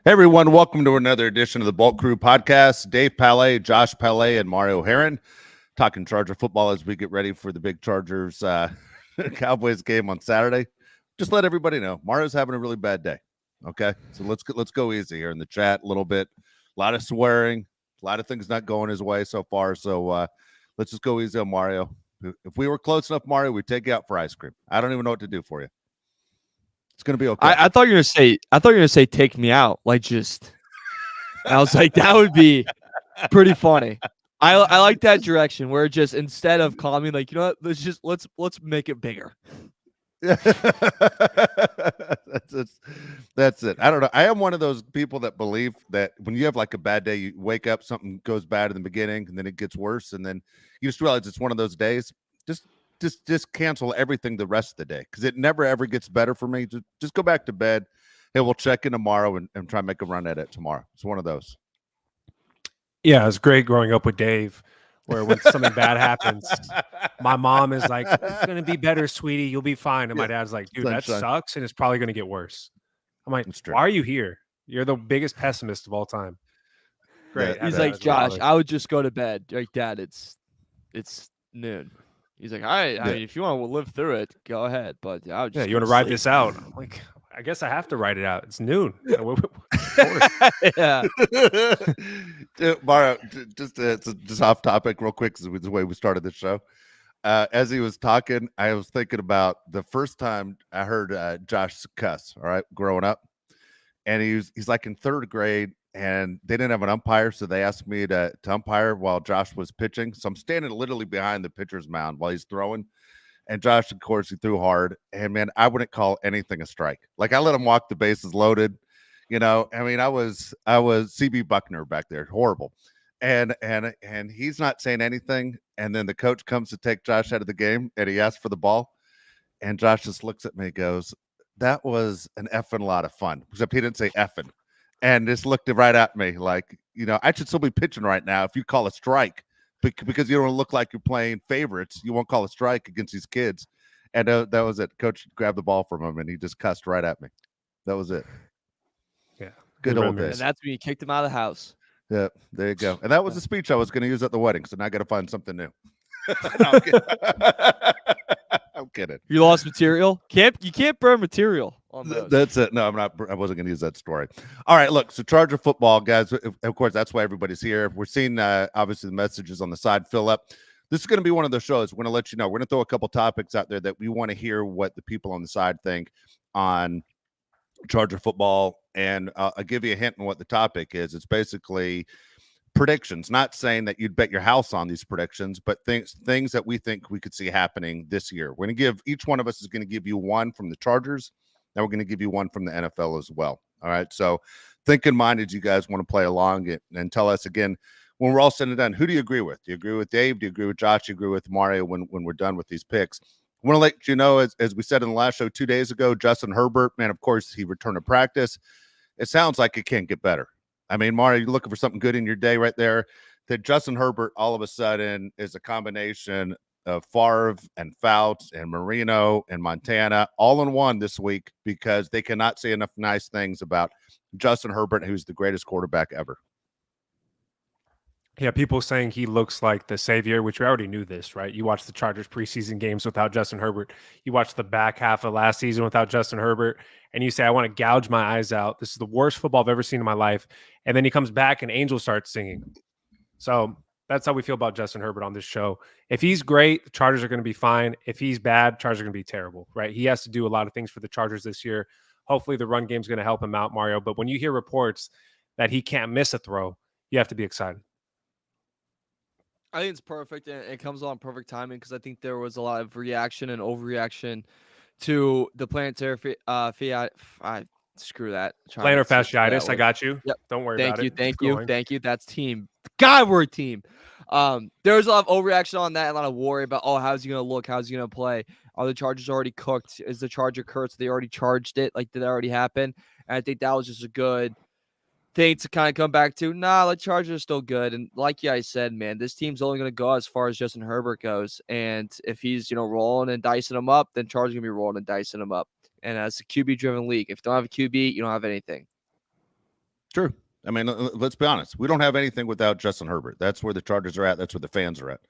Hey everyone, welcome to another edition of the Bolt Crew podcast. Dave Palais, Josh Palais, and Mario Heron talking Charger football as we get ready for the big Chargers Cowboys game on Saturday. Just let everybody know Mario's having a really bad day. Okay, so let's go easy here in the chat a little bit. A lot of swearing, a lot of things not going his way so far. So let's just go easy on Mario. If we were close enough, Mario, we'd take you out for ice cream. I don't even know what to do for you. It's gonna be okay. I thought you were gonna say take me out, like just. I was like, that would be pretty funny. I like that direction where just instead of calling me, like, you know what, let's make it bigger. That's it. I don't know. I am one of those people that believe that when you have like a bad day, you wake up, something goes bad in the beginning, and then it gets worse, and then you just realize it's one of those days. Just cancel everything the rest of the day because it never ever gets better for me. Just go back to bed. Hey, we'll check in tomorrow and try and make a run at it tomorrow. It's one of those. Yeah, it was great growing up with Dave, where when something bad happens, my mom is like, "It's gonna be better, sweetie. You'll be fine." And my dad's like, "Dude, that sucks, and it's probably gonna get worse." I'm like, "Why are you here? You're the biggest pessimist of all time." Great. He's like, "Josh, I would just go to bed." Like, Dad, it's noon. He's like, "All right, I mean, if you want to live through it, go ahead." But I would just you want to ride this out? I'm like, I guess I have to ride it out. It's noon. Yeah. Mario, just off topic real quick because the way we started the show. As he was talking, I was thinking about the first time I heard Josh cuss, all right, growing up. And he's like in third grade, and they didn't have an umpire, so they asked me to umpire while Josh was pitching. So I'm standing literally behind the pitcher's mound while he's throwing. And Josh, of course, he threw hard. And, man, I wouldn't call anything a strike. Like, I let him walk the bases loaded. You know, I mean, I was CB Buckner back there. Horrible. And he's not saying anything. And then the coach comes to take Josh out of the game, and he asks for the ball. And Josh just looks at me and goes, "That was an effing lot of fun." Except he didn't say effing. And just looked right at me like, you know, I should still be pitching right now if you call a strike. Because you don't look like you're playing favorites. You won't call a strike against these kids. And that was it. Coach grabbed the ball from him, and he just cussed right at me. That was it. Yeah. Good old days. And that's when you kicked him out of the house. Yeah, there you go. And that was the speech I was going to use at the wedding, so now I got to find something new. No, I'm kidding. I'm kidding. You lost material? You can't burn material on those. That's it. No, I'm not. I wasn't going to use that story. All right, look. So Charger football, guys. Of course, that's why everybody's here. We're seeing obviously the messages on the side fill up. This is going to be one of those shows. We're going to let you know. We're going to throw a couple topics out there that we want to hear what the people on the side think on Charger football, and I'll give you a hint on what the topic is. It's basically predictions, not saying that you'd bet your house on these predictions, but things that we think we could see happening this year. We're going to give each one of us is going to give you one from the Chargers, and we're going to give you one from the NFL as well. All right. So think in mind as you guys want to play along and tell us again when we're all said and done, who do you agree with? Do you agree with Dave? Do you agree with Josh? Do you agree with Mario when we're done with these picks? I want to let you know, as we said in the last show 2 days ago, Justin Herbert, man, of course, he returned to practice. It sounds like it can't get better. I mean, Mario, you're looking for something good in your day right there. That Justin Herbert all of a sudden is a combination of Favre and Fouts and Marino and Montana all in one this week because they cannot say enough nice things about Justin Herbert, who's the greatest quarterback ever. Yeah, people saying he looks like the savior, which we already knew this, right? You watch the Chargers preseason games without Justin Herbert. You watch the back half of last season without Justin Herbert, and you say, I want to gouge my eyes out. This is the worst football I've ever seen in my life. And then he comes back and Angel starts singing. So that's how we feel about Justin Herbert on this show. If he's great, the Chargers are going to be fine. If he's bad, Chargers are going to be terrible, right? He has to do a lot of things for the Chargers this year. Hopefully the run game is going to help him out, Mario. But when you hear reports that he can't miss a throw, you have to be excited. I think it's perfect, and it comes on perfect timing because I think there was a lot of reaction and overreaction to the plantar screw that. Plantar fasciitis, I got you. Yep. Don't worry about it. Thank you. That's team. God, we're a team. There was a lot of overreaction on that, and a lot of worry about, how's he going to look? How's he going to play? Are the Chargers already cooked? Is the Charger cursed? They already charged it? Like, did that already happen? And I think that was just a good thing to kind of come back to. The Chargers are still good. And like I said, man, this team's only going to go as far as Justin Herbert goes. And if he's, rolling and dicing them up, then Chargers going to be rolling and dicing them up. And it's a QB-driven league. If you don't have a QB, you don't have anything. True. I mean, let's be honest. We don't have anything without Justin Herbert. That's where the Chargers are at. That's where the fans are at.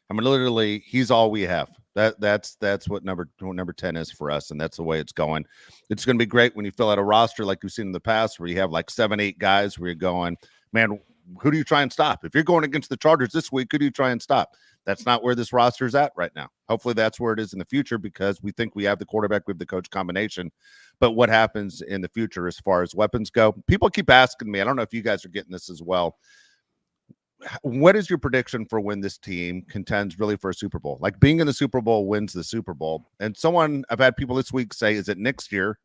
I mean, literally, he's all we have. That's what number 10 is for us, and that's the way it's going. It's going to be great when you fill out a roster like you've seen in the past, where you have like 7, 8 guys where you're going, man, who do you try and stop? If you're going against the Chargers this week, who do you try and stop? That's not where this roster is at right now. Hopefully that's where it is in the future, because we think we have the quarterback, we have the coach combination. But what happens in the future as far as weapons go? People keep asking me, I don't know if you guys are getting this as well. What is your prediction for when this team contends really for a Super Bowl? Like, being in the Super Bowl wins the Super Bowl. And I've had people this week say, is it next year?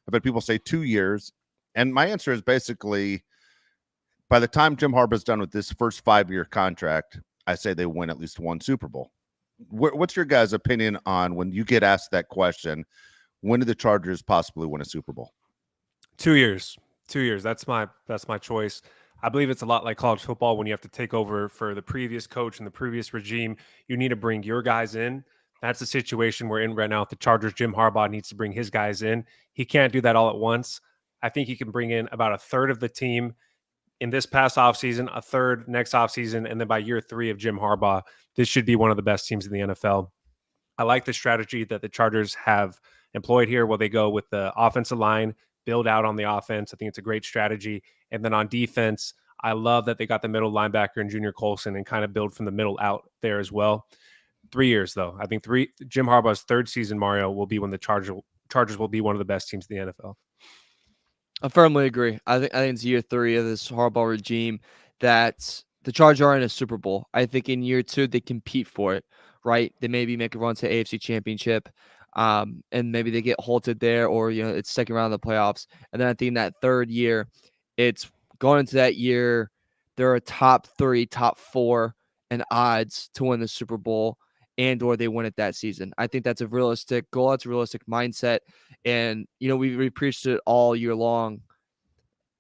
I've had people say 2 years. And my answer is basically, by the time Jim Harbaugh's done with this first 5-year contract, I say they win at least one Super Bowl. What's your guys' opinion on, when you get asked that question, when do the Chargers possibly win a Super Bowl? 2 years. 2 years. That's my choice. I believe it's a lot like college football. When you have to take over for the previous coach and the previous regime, you need to bring your guys in. That's the situation we're in right now with the Chargers. Jim Harbaugh needs to bring his guys in. He can't do that all at once. I think he can bring in about a third of the team in this past offseason, a third next offseason, and then by year 3 of Jim Harbaugh, this should be one of the best teams in the NFL. I like the strategy that the Chargers have employed here, where they go with the offensive line, build out on the offense. I think it's a great strategy. And then on defense, I love that they got the middle linebacker and Junior Colson and kind of build from the middle out there as well. 3 years, though. I think Jim Harbaugh's third season, Mario, will be when the Chargers will be one of the best teams in the NFL. I firmly agree. I think it's year 3 of this Harbaugh regime that the Chargers are in a Super Bowl. I think in year 2 they compete for it, right? They maybe make a run to AFC Championship, and maybe they get halted there, or it's second round of the playoffs. And then I think in that third year, it's going into that year, they're a top 3, top 4 in odds to win the Super Bowl, and or they win it that season. I think that's a realistic goal. That's a realistic mindset. And, we preached it all year long,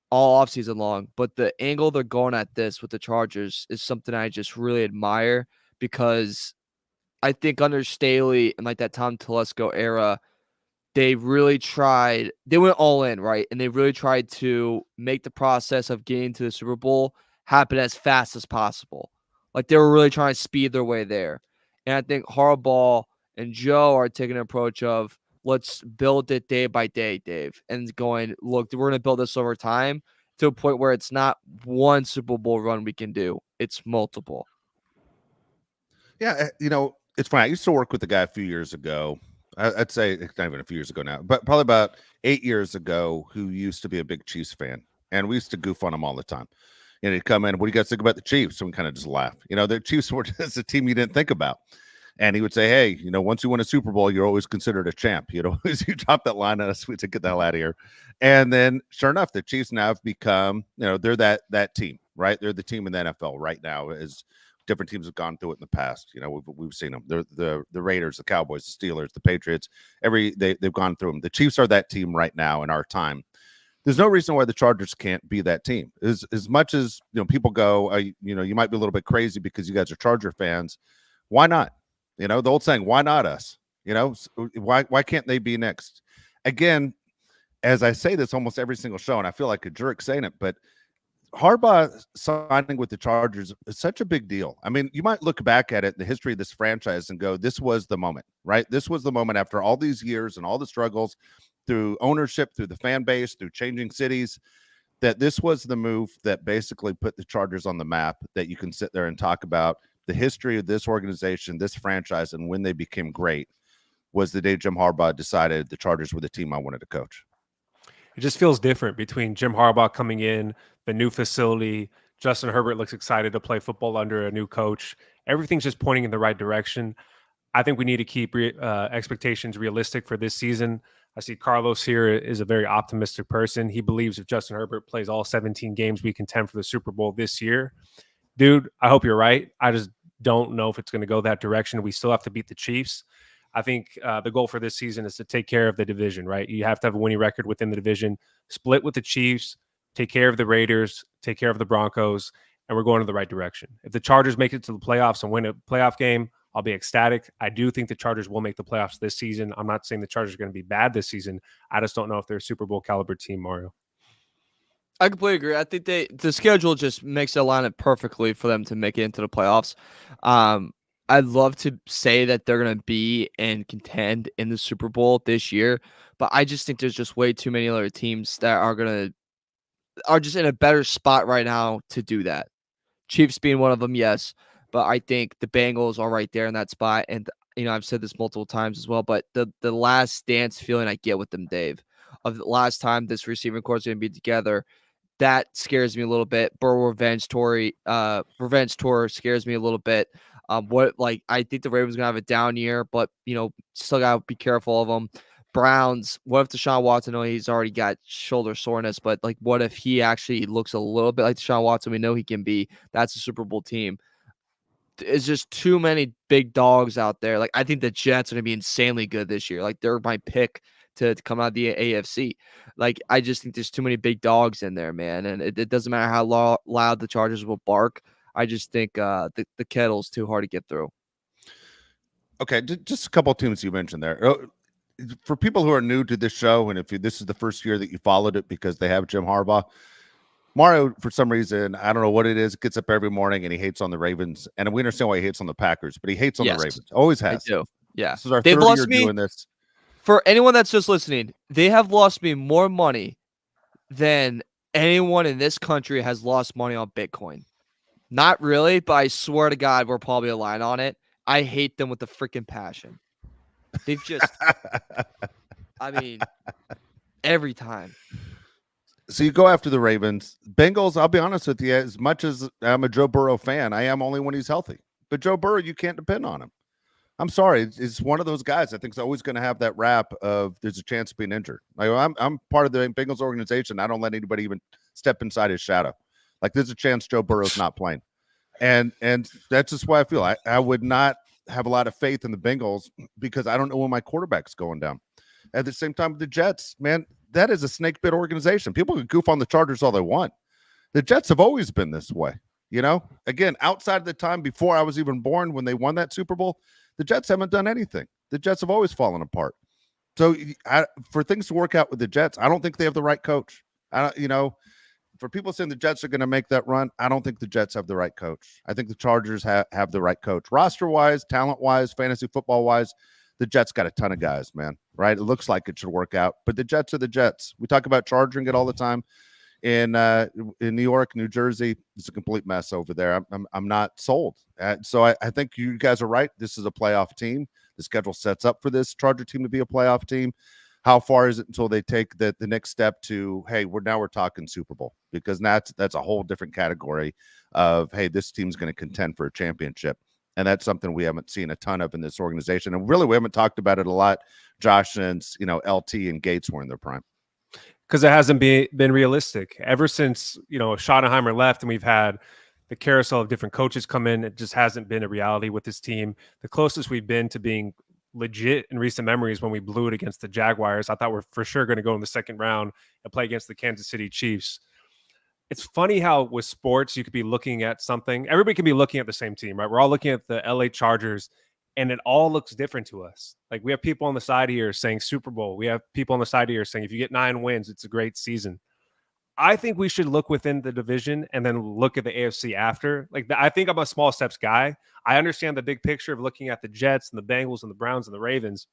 all offseason long. But the angle they're going at this with the Chargers is something I just really admire, because I think under Staley and like that Tom Telesco era, they really tried. They went all in, right? And they really tried to make the process of getting to the Super Bowl happen as fast as possible. Like, they were really trying to speed their way there. And I think Harbaugh and Joe are taking an approach of, let's build it day by day, Dave, and going, look, we're going to build this over time to a point where it's not one Super Bowl run we can do. It's multiple. Yeah, it's funny. I used to work with a guy a few years ago. I'd say it's not even a few years ago now, but probably about 8 years ago, who used to be a big Chiefs fan. And we used to goof on him all the time. He'd come in, what do you guys think about the Chiefs? So we kind of just laugh. The Chiefs were just a team you didn't think about. And he would say, hey, once you win a Super Bowl, you're always considered a champ. You drop that line on us, we said, get the hell out of here. And then sure enough, the Chiefs now have become, they're that team, right? They're the team in the NFL right now, as different teams have gone through it in the past. We've seen them. They're the Raiders, the Cowboys, the Steelers, the Patriots. They've gone through them. The Chiefs are that team right now in our time. There's no reason why the Chargers can't be that team. As much as people go, you might be a little bit crazy because you guys are Charger fans. Why not? The old saying, why not us? Why can't they be next? Again, as I say this almost every single show, and I feel like a jerk saying it, but Harbaugh signing with the Chargers is such a big deal. I mean, you might look back at it, the history of this franchise, and go, this was the moment, right? This was the moment after all these years and all the struggles through ownership, through the fan base, through changing cities, that this was the move that basically put the Chargers on the map, that you can sit there and talk about the history of this organization, this franchise, and when they became great was the day Jim Harbaugh decided the Chargers were the team I wanted to coach. It just feels different between Jim Harbaugh coming in, the new facility. Justin Herbert looks excited to play football under a new coach. Everything's just pointing in the right direction. I think we need to keep expectations realistic for this season. I see Carlos here is a very optimistic person. He believes if Justin Herbert plays all 17 games, we contend for the Super Bowl this year. Dude, I hope you're right. I just don't know if it's going to go that direction. We still have to beat the Chiefs. I think the goal for this season is to take care of the division, right? You have to have a winning record within the division, split with the Chiefs, take care of the Raiders, take care of the Broncos, and we're going in the right direction. If the Chargers make it to the playoffs and win a playoff game, I'll be ecstatic. I do think the Chargers will make the playoffs this season. I'm not saying the Chargers are going to be bad this season. I just don't know if they're a Super Bowl caliber team, Mario. I completely agree. I think the schedule just makes it line up perfectly for them to make it into the playoffs. I'd love to say that they're gonna be and contend in the Super Bowl this year, but I just think there's just way too many other teams that are just in a better spot right now to do that. Chiefs being one of them, yes, but I think the Bengals are right there in that spot, and I've said this multiple times as well, but the last dance feeling I get with them, Dave, of the last time this receiving core is going to be together, that scares me a little bit. Burrow revenge tour scares me a little bit. I think the Ravens gonna have a down year, but still gotta be careful of them. Browns, what if Deshaun Watson? I know he's already got shoulder soreness, but what if he actually looks a little bit like Deshaun Watson? We know he can be. That's a Super Bowl team. It's just too many big dogs out there. I think the Jets are gonna be insanely good this year. They're my pick to come out of the AFC. I just think there's too many big dogs in there, man. And it doesn't matter how loud the Chargers will bark. I just think the kettle's too hard to get through. Okay, just a couple of teams you mentioned there. For people who are new to this show, and if this is the first year that you followed it because they have Jim Harbaugh, Mario, for some reason, I don't know what it is, gets up every morning and he hates on the Ravens. And we understand why he hates on the Packers, but he hates on the Ravens. Always has. They do. Yeah. This is our They've third lost year me. doing this. For anyone that's just listening, they have lost me more money than anyone in this country has lost money on Bitcoin. Not really, but I swear to God, we're probably aligned on it. I hate them with a freaking passion. They've just, I mean, every time. So you go after the Ravens. Bengals, I'll be honest with you, as much as I'm a Joe Burrow fan, I am only when he's healthy. But Joe Burrow, you can't depend on him. I'm sorry. It's one of those guys I think is always going to have that rap of there's a chance of being injured. I'm part of the Bengals organization. I don't let anybody even step inside his shadow. There's a chance Joe Burrow's not playing. And that's just why I feel I would not have a lot of faith in the Bengals because I don't know when my quarterback's going down. At the same time, the Jets, man, that is a snake bit organization. People can goof on the Chargers all they want. The Jets have always been this way. Again, outside of the time before I was even born when they won that Super Bowl, the Jets haven't done anything. The Jets have always fallen apart. So for things to work out with the Jets, I don't think they have the right coach. For people saying the Jets are going to make that run, I don't think the Jets have the right coach. I think the Chargers have the right coach. Roster-wise, talent-wise, fantasy football-wise, the Jets got a ton of guys, man, right? It looks like it should work out. But the Jets are the Jets. We talk about charging it all the time. In New York, New Jersey, it's a complete mess over there. I'm not sold. So I think you guys are right. This is a playoff team. The schedule sets up for this Charger team to be a playoff team. How far is it until they take the next step to, hey, we're talking Super Bowl? Because that's a whole different category of, hey, this team's going to contend for a championship. And that's something we haven't seen a ton of in this organization. And really, we haven't talked about it a lot, Josh, since, LT and Gates were in their prime. Because it hasn't been realistic. Ever since, Schottenheimer left and we've had the carousel of different coaches come in, it just hasn't been a reality with this team. The closest we've been to being legit in recent memories when we blew it against the Jaguars. I thought we're for sure going to go in the second round and play against the Kansas City Chiefs. It's funny how with sports, you could be looking at something. Everybody can be looking at the same team, right? We're all looking at the LA Chargers, and it all looks different to us. We have people on the side here saying Super Bowl. We have people on the side here saying if you get 9 wins, it's a great season. I think we should look within the division and then look at the AFC after. I think I'm a small steps guy. I understand the big picture of looking at the Jets and the Bengals and the Browns and the Ravens.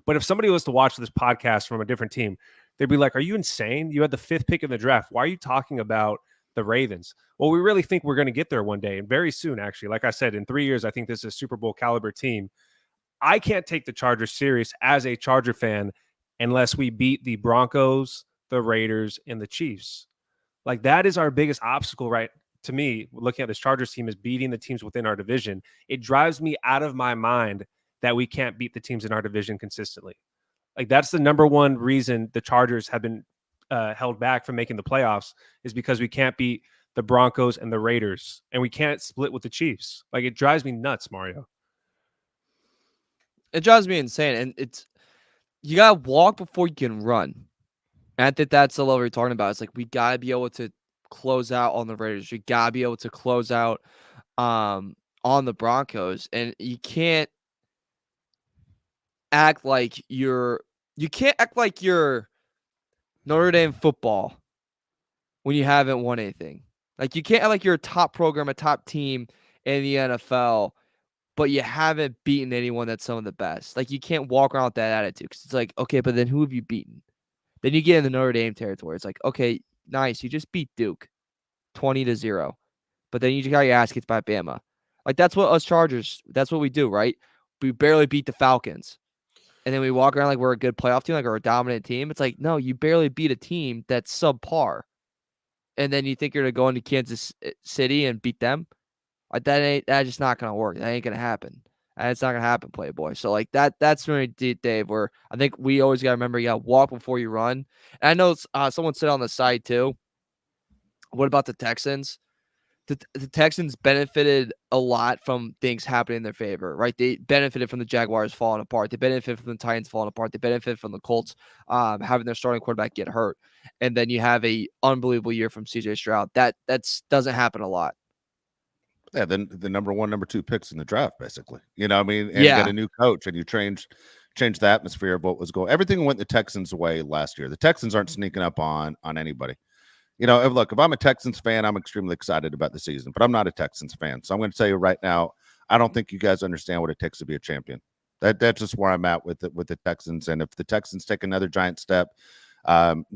But if somebody was to watch this podcast from a different team, they'd be like, are you insane? You had the 5th pick in the draft. Why are you talking about the Ravens? Well, we really think we're going to get there one day, and very soon, actually. Like I said, in 3 years, I think this is a Super Bowl caliber team. I can't take the Chargers serious as a Charger fan unless we beat the Broncos, the Raiders, and the Chiefs. That is our biggest obstacle, right? To me, looking at this Chargers team, is beating the teams within our division. It drives me out of my mind that we can't beat the teams in our division consistently. That's the number one reason the Chargers have been held back from making the playoffs, is because we can't beat the Broncos and the Raiders, and we can't split with the Chiefs. It drives me nuts, Mario. It drives me insane, and you gotta walk before you can run. And I think that's the level you're talking about. It's we gotta be able to close out on the Raiders. You gotta be able to close out on the Broncos, and you can't act like you're Notre Dame football when you haven't won anything. Like, you can't act like you're a top program, a top team in the NFL, but you haven't beaten anyone that's some of the best. Like, you can't walk around with that attitude because it's like, okay, but then who have you beaten? Then you get in the Notre Dame territory. It's like, okay, nice, you just beat Duke 20-0, but then you just got your ass kicked by Bama. Like, that's what us Chargers, that's what we do, right? We barely beat the Falcons. And then we walk around like we're a good playoff team, like we're a dominant team. It's like, no, you barely beat a team that's subpar. And then you think you're going to go into Kansas City and beat them? Like, that's just not going to work. That ain't going to happen. And it's not going to happen, Playboy. So, like, that's really deep, Dave, where I think we always got to remember you got to walk before you run. And I know someone said on the side, too, what about the Texans? The Texans benefited a lot from things happening in their favor, right? They benefited from the Jaguars falling apart. They benefited from the Titans falling apart. They benefited from the Colts having their starting quarterback get hurt. And then you have a unbelievable year from CJ Stroud. That doesn't happen a lot. Yeah, then the number 1, number 2 picks in the draft, basically. You know what I mean? And you got a new coach, and you change the atmosphere of what was going. Everything went the Texans' way last year. The Texans aren't sneaking up on anybody. You know, look, if I'm a Texans fan, I'm extremely excited about the season, but I'm not a Texans fan. So I'm going to tell you right now, I don't think you guys understand what it takes to be a champion. That's just where I'm at with the Texans. And if the Texans take another giant step,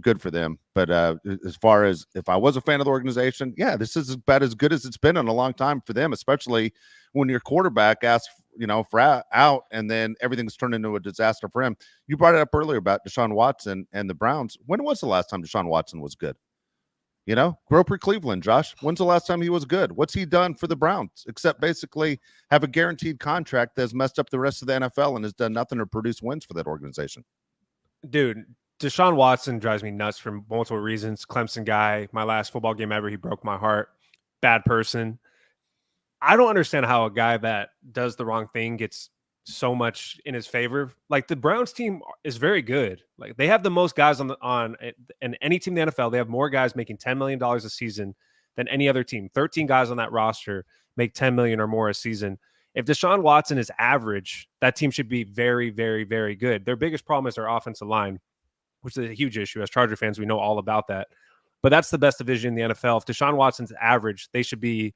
good for them. But as far as if I was a fan of the organization, yeah, this is about as good as it's been in a long time for them, especially when your quarterback asks, for out, and then everything's turned into a disaster for him. You brought it up earlier about Deshaun Watson and the Browns. When was the last time Deshaun Watson was good? Groper Cleveland, Josh. When's the last time he was good? What's he done for the Browns except basically have a guaranteed contract that's messed up the rest of the NFL and has done nothing to produce wins for that organization? Dude, Deshaun Watson drives me nuts for multiple reasons. Clemson guy, my last football game ever, he broke my heart. Bad person. I don't understand how a guy that does the wrong thing gets so much in his favor. Like, the Browns team is very good. Like, they have the most guys on and any team in the NFL, they have more guys making $10 million a season than any other team. 13 guys on that roster make 10 million or more a season. If Deshaun Watson is average, that team should be very, very, very good. Their biggest problem is their offensive line, which is a huge issue. As Charger fans, we know all about that. But that's the best division in the NFL. If Deshaun Watson's average, they should be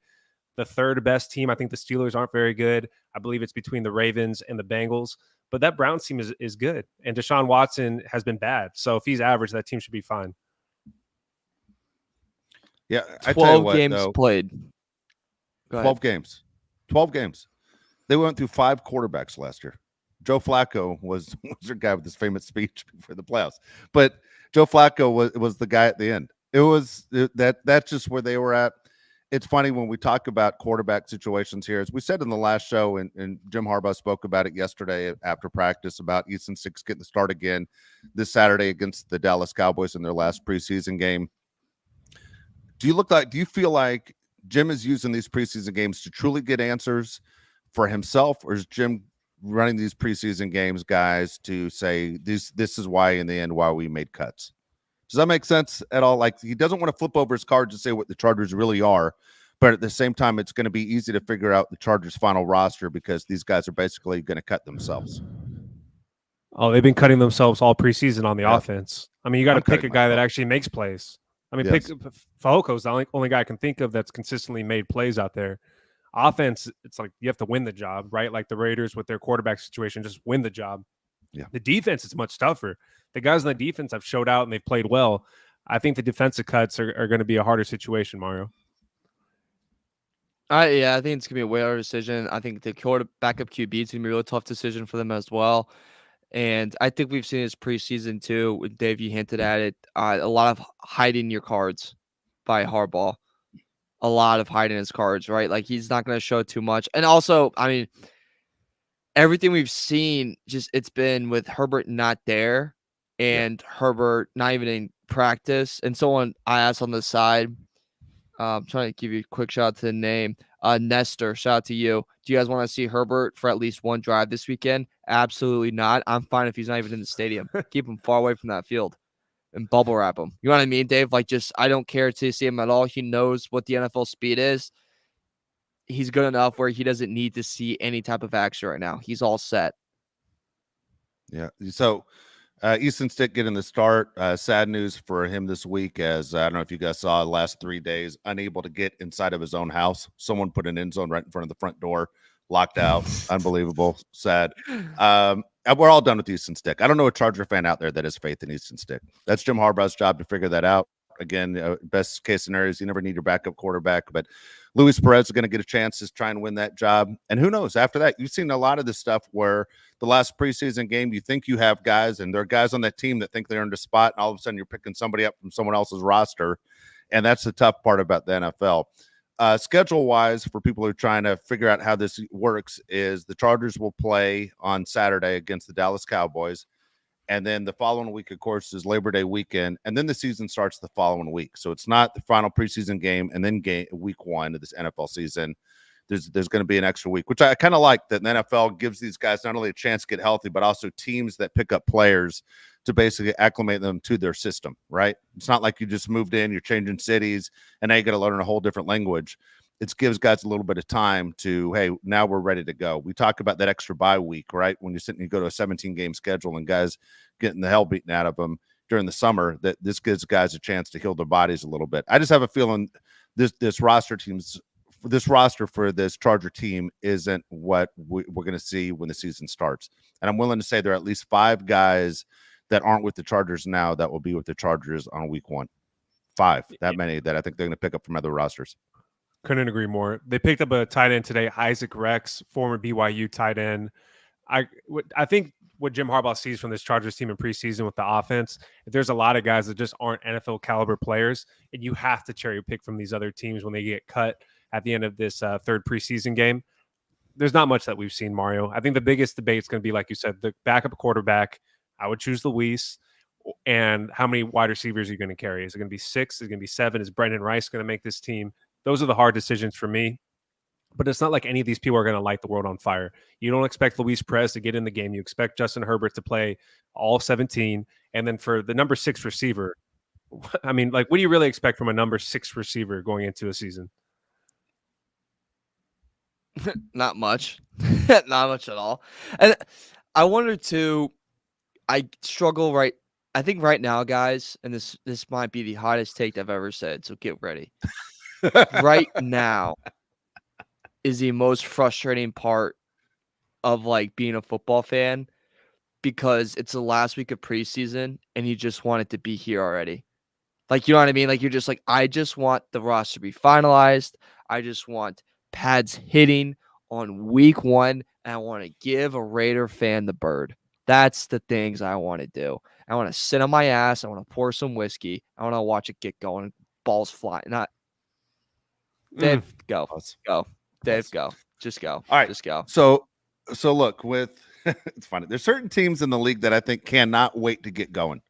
the third best team. I think the Steelers aren't very good. I believe it's between the Ravens and the Bengals. But that Browns team is good. And Deshaun Watson has been bad. So if he's average, that team should be fine. Yeah, 12 games played. 12 games. 12 games. They went through 5 quarterbacks last year. Joe Flacco was their guy with this famous speech before the playoffs. But Joe Flacco was the guy at the end. That's just where they were at. It's funny when we talk about quarterback situations here, as we said in the last show, and Jim Harbaugh spoke about it yesterday after practice about Easton Stick getting the start again this Saturday against the Dallas Cowboys in their last preseason game. Do you feel like Jim is using these preseason games to truly get answers for himself, or is Jim running these preseason games, guys, to say this is why in the end why we made cuts? Does that make sense at all? Like, he doesn't want to flip over his cards and say what the Chargers really are, but at the same time, it's going to be easy to figure out the Chargers' final roster because these guys are basically going to cut themselves. Oh, they've been cutting themselves all preseason on the offense. I mean, you got to pick a guy that actually makes plays. I mean, pick Fajoko's the only guy I can think of that's consistently made plays out there. Offense, it's like you have to win the job, right? Like the Raiders with their quarterback situation, just win the job. Yeah. The defense is much tougher. The guys on the defense have showed out and they've played well. I think the defensive cuts are going to be a harder situation, Mario. I think it's gonna be a way harder decision. I think the backup QB is gonna be a really tough decision for them as well. And I think we've seen this preseason too. Dave, you hinted at it. A lot of hiding your cards by Harbaugh. A lot of hiding his cards, right? Like, he's not going to show too much. And also, I mean, everything we've seen, it's been with Herbert not there and Herbert not even in practice. And someone I asked on the side, I'm trying to give you a quick shout out to the name, Nestor, shout out to you. Do you guys want to see Herbert for at least one drive this weekend? Absolutely not. I'm fine if he's not even in the stadium. Keep him far away from that field and bubble wrap him. You know what I mean, Dave? Like, I don't care to see him at all. He knows what the NFL speed is. He's good enough where he doesn't need to see any type of action right now. He's all set. Yeah. So Easton Stick getting the start. Sad news for him this week, as I don't know if you guys saw the last 3 days, unable to get inside of his own house. Someone put an end zone right in front of the front door, locked out. Unbelievable. Sad. We're all done with Easton Stick. I don't know a Charger fan out there that has faith in Easton Stick. That's Jim Harbaugh's job to figure that out. Again, best case scenario is you never need your backup quarterback, but Luis Perez is going to get a chance to try and win that job. And who knows, after that, you've seen a lot of this stuff where the last preseason game, you think you have guys, and there are guys on that team that think they're in the spot, and all of a sudden you're picking somebody up from someone else's roster. And that's the tough part about the NFL. Schedule-wise, for people who are trying to figure out how this works, is the Chargers will play on Saturday against the Dallas Cowboys. And then the following week, of course, is Labor Day weekend. And then the season starts the following week. So it's not the final preseason game and then week 1 of this NFL season. There's going to be an extra week, which I kind of like, that the NFL gives these guys not only a chance to get healthy, but also teams that pick up players to basically acclimate them to their system, right? It's not like you just moved in, you're changing cities, and now you got to learn a whole different language. It gives guys a little bit of time to, hey, now we're ready to go. We talk about that extra bye week, right? When you're sitting, you go to a 17-game schedule and guys getting the hell beaten out of them during the summer, that this gives guys a chance to heal their bodies a little bit. I just have a feeling this roster for this Charger team isn't what we're going to see when the season starts. And I'm willing to say there are at least 5 guys that aren't with the Chargers now that will be with the Chargers on week 1. 5, that many that I think they're going to pick up from other rosters. Couldn't agree more. They picked up a tight end today, Isaac Rex, former BYU tight end. I think what Jim Harbaugh sees from this Chargers team in preseason with the offense, there's a lot of guys that just aren't NFL caliber players, and you have to cherry pick from these other teams when they get cut at the end of this third preseason game. There's not much that we've seen, Mario. I think the biggest debate is going to be, like you said, the backup quarterback. I would choose Luis. And how many wide receivers are you going to carry? Is it going to be 6? Is it going to be 7? Is Brendan Rice going to make this team? Those are the hard decisions for me. But it's not like any of these people are going to light the world on fire. You don't expect Luis Perez to get in the game. You expect Justin Herbert to play all 17. And then for the number 6 receiver, I mean, like, what do you really expect from a number 6 receiver going into a season? Not much. Not much at all. And I wonder too, I struggle I think right now, guys, and this might be the hottest take I've ever said, so get ready. Right now is the most frustrating part of like being a football fan, because it's the last week of preseason and you just want it to be here already. Like, you know what I mean? Like, you're just like, I just want the roster to be finalized. I just want pads hitting on week 1, and I want to give a Raider fan the bird. That's the things I want to do. I want to sit on my ass. I want to pour some whiskey. I want to watch it get going. Balls fly. Not Dave, go. Go. Dave, go. Just go. All right. Just go. So look, with it's funny. There's certain teams in the league that I think cannot wait to get going.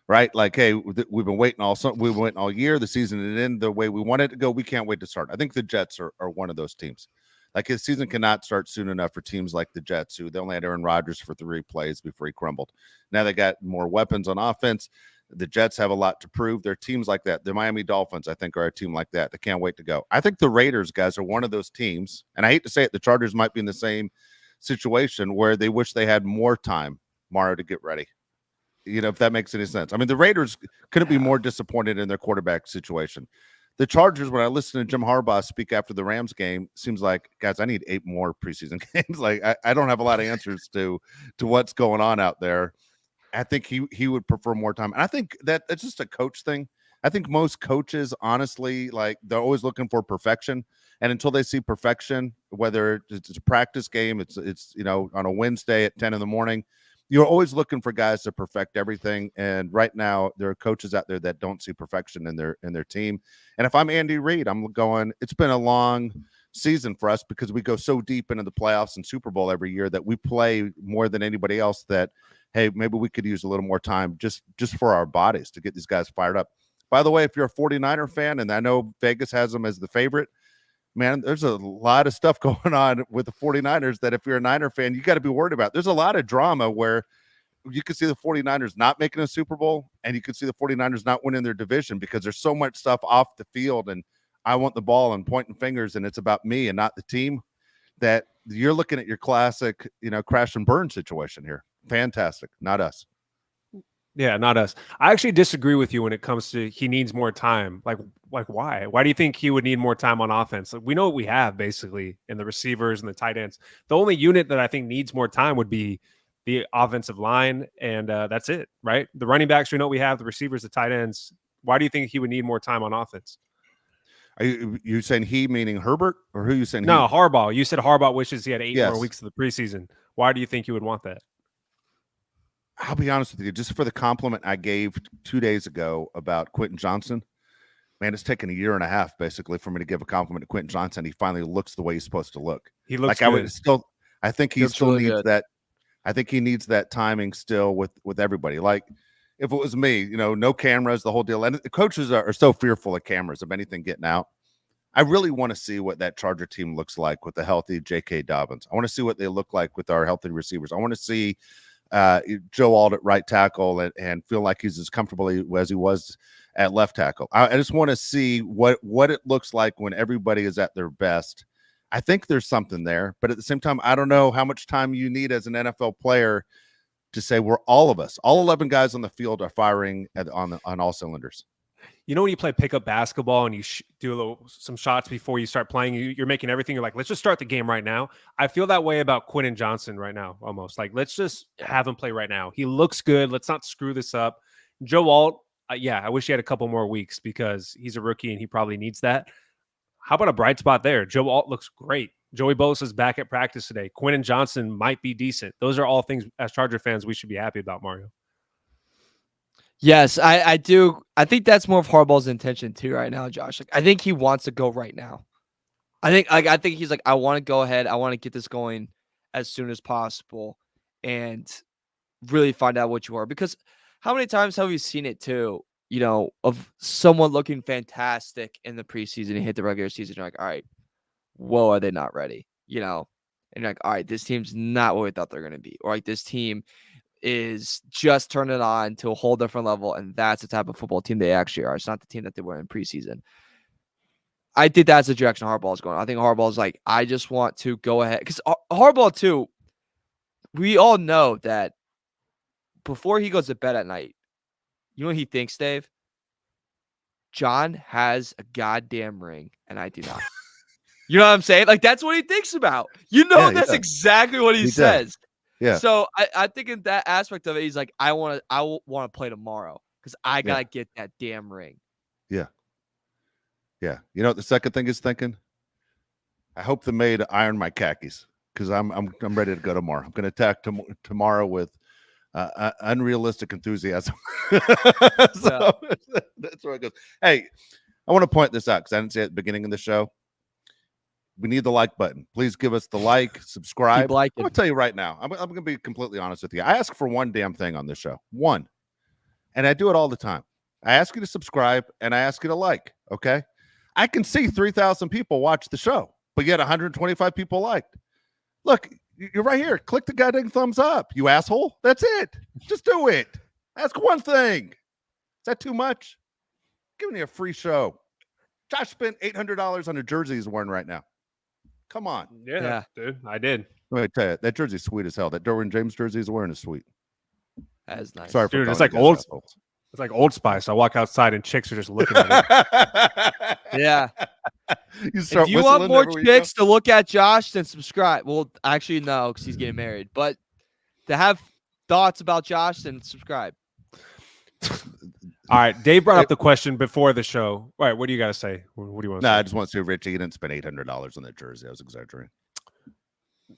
Right? Like, hey, we've been waiting all year. The season is in the way we want it to go. We can't wait to start. I think the Jets are one of those teams. Like, his season cannot start soon enough for teams like the Jets, who they only had Aaron Rodgers for 3 plays before he crumbled. Now they got more weapons on offense. The Jets have a lot to prove. They're teams like that. The Miami Dolphins, I think, are a team like that. They can't wait to go. I think the Raiders, guys, are one of those teams. And I hate to say it, the Chargers might be in the same situation where they wish they had more time, Mario, to get ready. You know, if that makes any sense. I mean, the Raiders couldn't be more disappointed in their quarterback situation. The Chargers, when I listen to Jim Harbaugh speak after the Rams game, seems like, guys, I need 8 more preseason games. Like, I don't have a lot of answers to what's going on out there. I think he would prefer more time. And I think that it's just a coach thing. I think most coaches, honestly, like, they're always looking for perfection. And until they see perfection, whether it's a practice game, it's you know, on a Wednesday at 10 in the morning, you're always looking for guys to perfect everything. And right now, there are coaches out there that don't see perfection in their team. And if I'm Andy Reid, I'm going, it's been a long season for us because we go so deep into the playoffs and Super Bowl every year that we play more than anybody else, that, hey, maybe we could use a little more time just for our bodies to get these guys fired up. By the way, if you're a 49er fan, and I know Vegas has them as the favorite, man, there's a lot of stuff going on with the 49ers that if you're a Niner fan, you got to be worried about. There's a lot of drama where you could see the 49ers not making a Super Bowl, and you could see the 49ers not winning their division because there's so much stuff off the field, and I want the ball and pointing fingers, and it's about me and not the team, that you're looking at your classic, you know, crash and burn situation here. Fantastic. Not us. Yeah, not us. I actually disagree with you when it comes to he needs more time. Like why? Why do you think he would need more time on offense? Like, we know what we have basically in the receivers and the tight ends. The only unit that I think needs more time would be the offensive line, and that's it, right? The running backs, we know what we have, the receivers, the tight ends. Why do you think he would need more time on offense? Are you saying he meaning Herbert, or who you saying No, he? Harbaugh. You said Harbaugh wishes he had 8 more Yes. weeks of the preseason. Why do you think you would want that? I'll be honest with you, just for the compliment I gave 2 days ago about Quentin Johnson, man, it's taken a year and a half basically for me to give a compliment to Quentin Johnson. He finally looks the way he's supposed to look. He looks like I good. would still, I think he Looks still really needs good. that. I think he needs that timing still with everybody. Like if it was me, no cameras, the whole deal. And the coaches are so fearful of cameras, of anything getting out. I really want to see what that Charger team looks like with the healthy J.K. Dobbins. I want to see what they look like with our healthy receivers. I want to see Joe Alt at right tackle and feel like he's as comfortable as he was at left tackle. I just want to see what it looks like when everybody is at their best. I think there's something there, but at the same time, I don't know how much time you need as an NFL player to say we're all of us, all 11 guys on the field are firing on all cylinders. You know when you play pickup basketball and you do some shots before you start playing, you're making everything. You're like, let's just start the game right now. I feel that way about Quentin Johnson right now, almost. Like, let's just have him play right now. He looks good. Let's not screw this up. Joe Alt, I wish he had a couple more weeks because he's a rookie and he probably needs that. How about a bright spot there? Joe Alt looks great. Joey Bosa's back at practice today. Quentin Johnson might be decent. Those are all things as Charger fans we should be happy about, Mario. Yes, I do. I think that's more of Harbaugh's intention too right now, Josh. Like I think he wants to go right now. I think he's like, I want to go ahead. I want to get this going as soon as possible and really find out what you are. Because how many times have we seen it too, of someone looking fantastic in the preseason and hit the regular season? You're like, all right, whoa, are they not ready? And you're like, all right, this team's not what we thought they're going to be. Or like this team is just turning it on to a whole different level. And that's the type of football team they actually are. It's not the team that they were in preseason. I think that's the direction Harbaugh is going. I think Harbaugh's like, I just want to go ahead. Because Harbaugh, too, we all know that before he goes to bed at night, you know what he thinks, Dave? John has a goddamn ring, and I do not. You know what I'm saying? Like, that's what he thinks about. That's exactly what he says. Yeah. So I think in that aspect of it, he's like, I want to play tomorrow because I got to get that damn ring. Yeah. Yeah. You know what the second thing is thinking? I hope the maid iron my khakis because I'm ready to go tomorrow. I'm going to attack tomorrow with unrealistic enthusiasm. That's where it goes. Hey, I want to point this out because I didn't say it at the beginning of the show. We need the like button. Please give us the like, subscribe. I'm going to tell you right now. I'm going to be completely honest with you. I ask for one damn thing on this show. One. And I do it all the time. I ask you to subscribe and I ask you to like. Okay. I can see 3,000 people watch the show, but yet 125 people liked. Look, you're right here. Click the goddamn thumbs up, you asshole. That's it. Just do it. Ask one thing. Is that too much? Give me a free show. Josh spent $800 on a jersey he's wearing right now. Come on. Yeah, dude, I did. Let me tell you, that jersey's sweet as hell. That Derwin James jersey he's wearing is sweet. That is nice. Sorry, dude. It's like Old Spice. I walk outside and chicks are just looking at it. Yeah. If you want more chicks to look at Josh, then subscribe. Well, actually, no, because he's getting married. But to have thoughts about Josh, then subscribe. All right. Dave brought up the question before the show. All right. What do you got to say? What do you want to say? I just want to say, Richie, you didn't spend $800 on that jersey. I was exaggerating.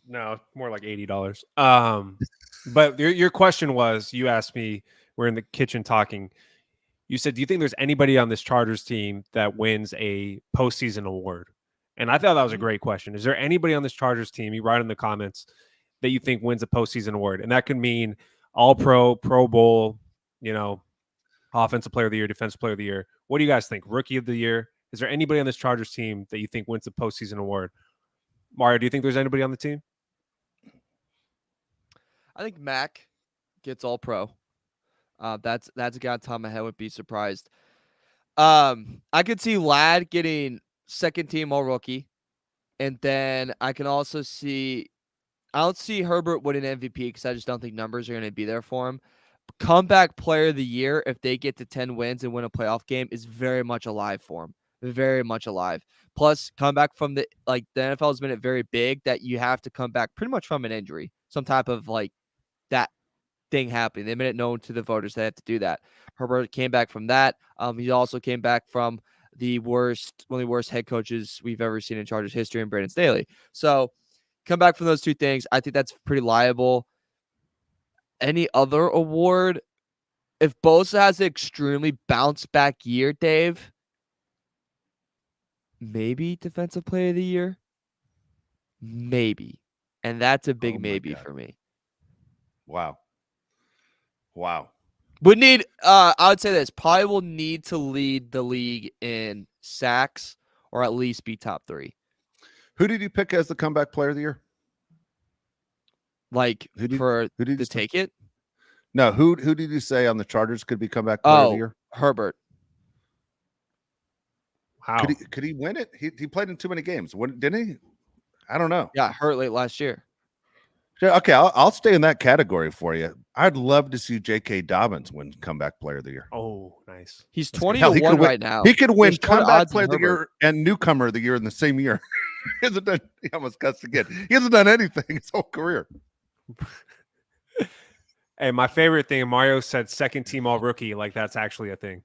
No, more like $80. But your question was, you asked me, we're in the kitchen talking. You said, do you think there's anybody on this Chargers team that wins a postseason award? And I thought that was a great question. Is there anybody on this Chargers team, you write in the comments, that you think wins a postseason award? And that could mean All-Pro, Pro Bowl, Offensive Player of the Year, Defensive Player of the Year. What do you guys think? Rookie of the Year? Is there anybody on this Chargers team that you think wins the postseason award? Mario, do you think there's anybody on the team? I think Mac gets All-Pro. That's a guy on top of my head. Would be surprised. I could see Ladd getting second team All Rookie, and then I can also see. I don't see Herbert winning MVP because I just don't think numbers are going to be there for him. comeback player of the year, if they get to 10 wins and win a playoff game, is very much alive for him. Very much alive. Plus, comeback from the NFL has made it very big that you have to come back pretty much from an injury, some type of that thing happening. They made it known to the voters they have to do that. Herbert came back from that. He also came back from one of the worst head coaches we've ever seen in Chargers history, in Brandon Staley. So, come back from those two things. I think that's pretty liable. Any other award? If Bosa has an extremely bounce back year, Dave, maybe defensive player of the year. Maybe. And that's a big maybe for me. Wow. Would need I would say this, probably will need to lead the league in sacks or at least be top 3. Who did you pick as the comeback player of the year? Who did take it? No, who did you say on the Chargers could be comeback player of the year? Herbert. Wow. Could he win it? He played in too many games. Didn't he? I don't know. Yeah, hurt late last year. Okay, I'll stay in that category for you. I'd love to see J.K. Dobbins win comeback player of the year. Oh, nice. He's 20-1 right now. He could win comeback player of the year and newcomer of the year in the same year. He almost cussed again. He hasn't done anything his whole career. Hey, my favorite thing, Mario said second team all rookie. Like that's actually a thing.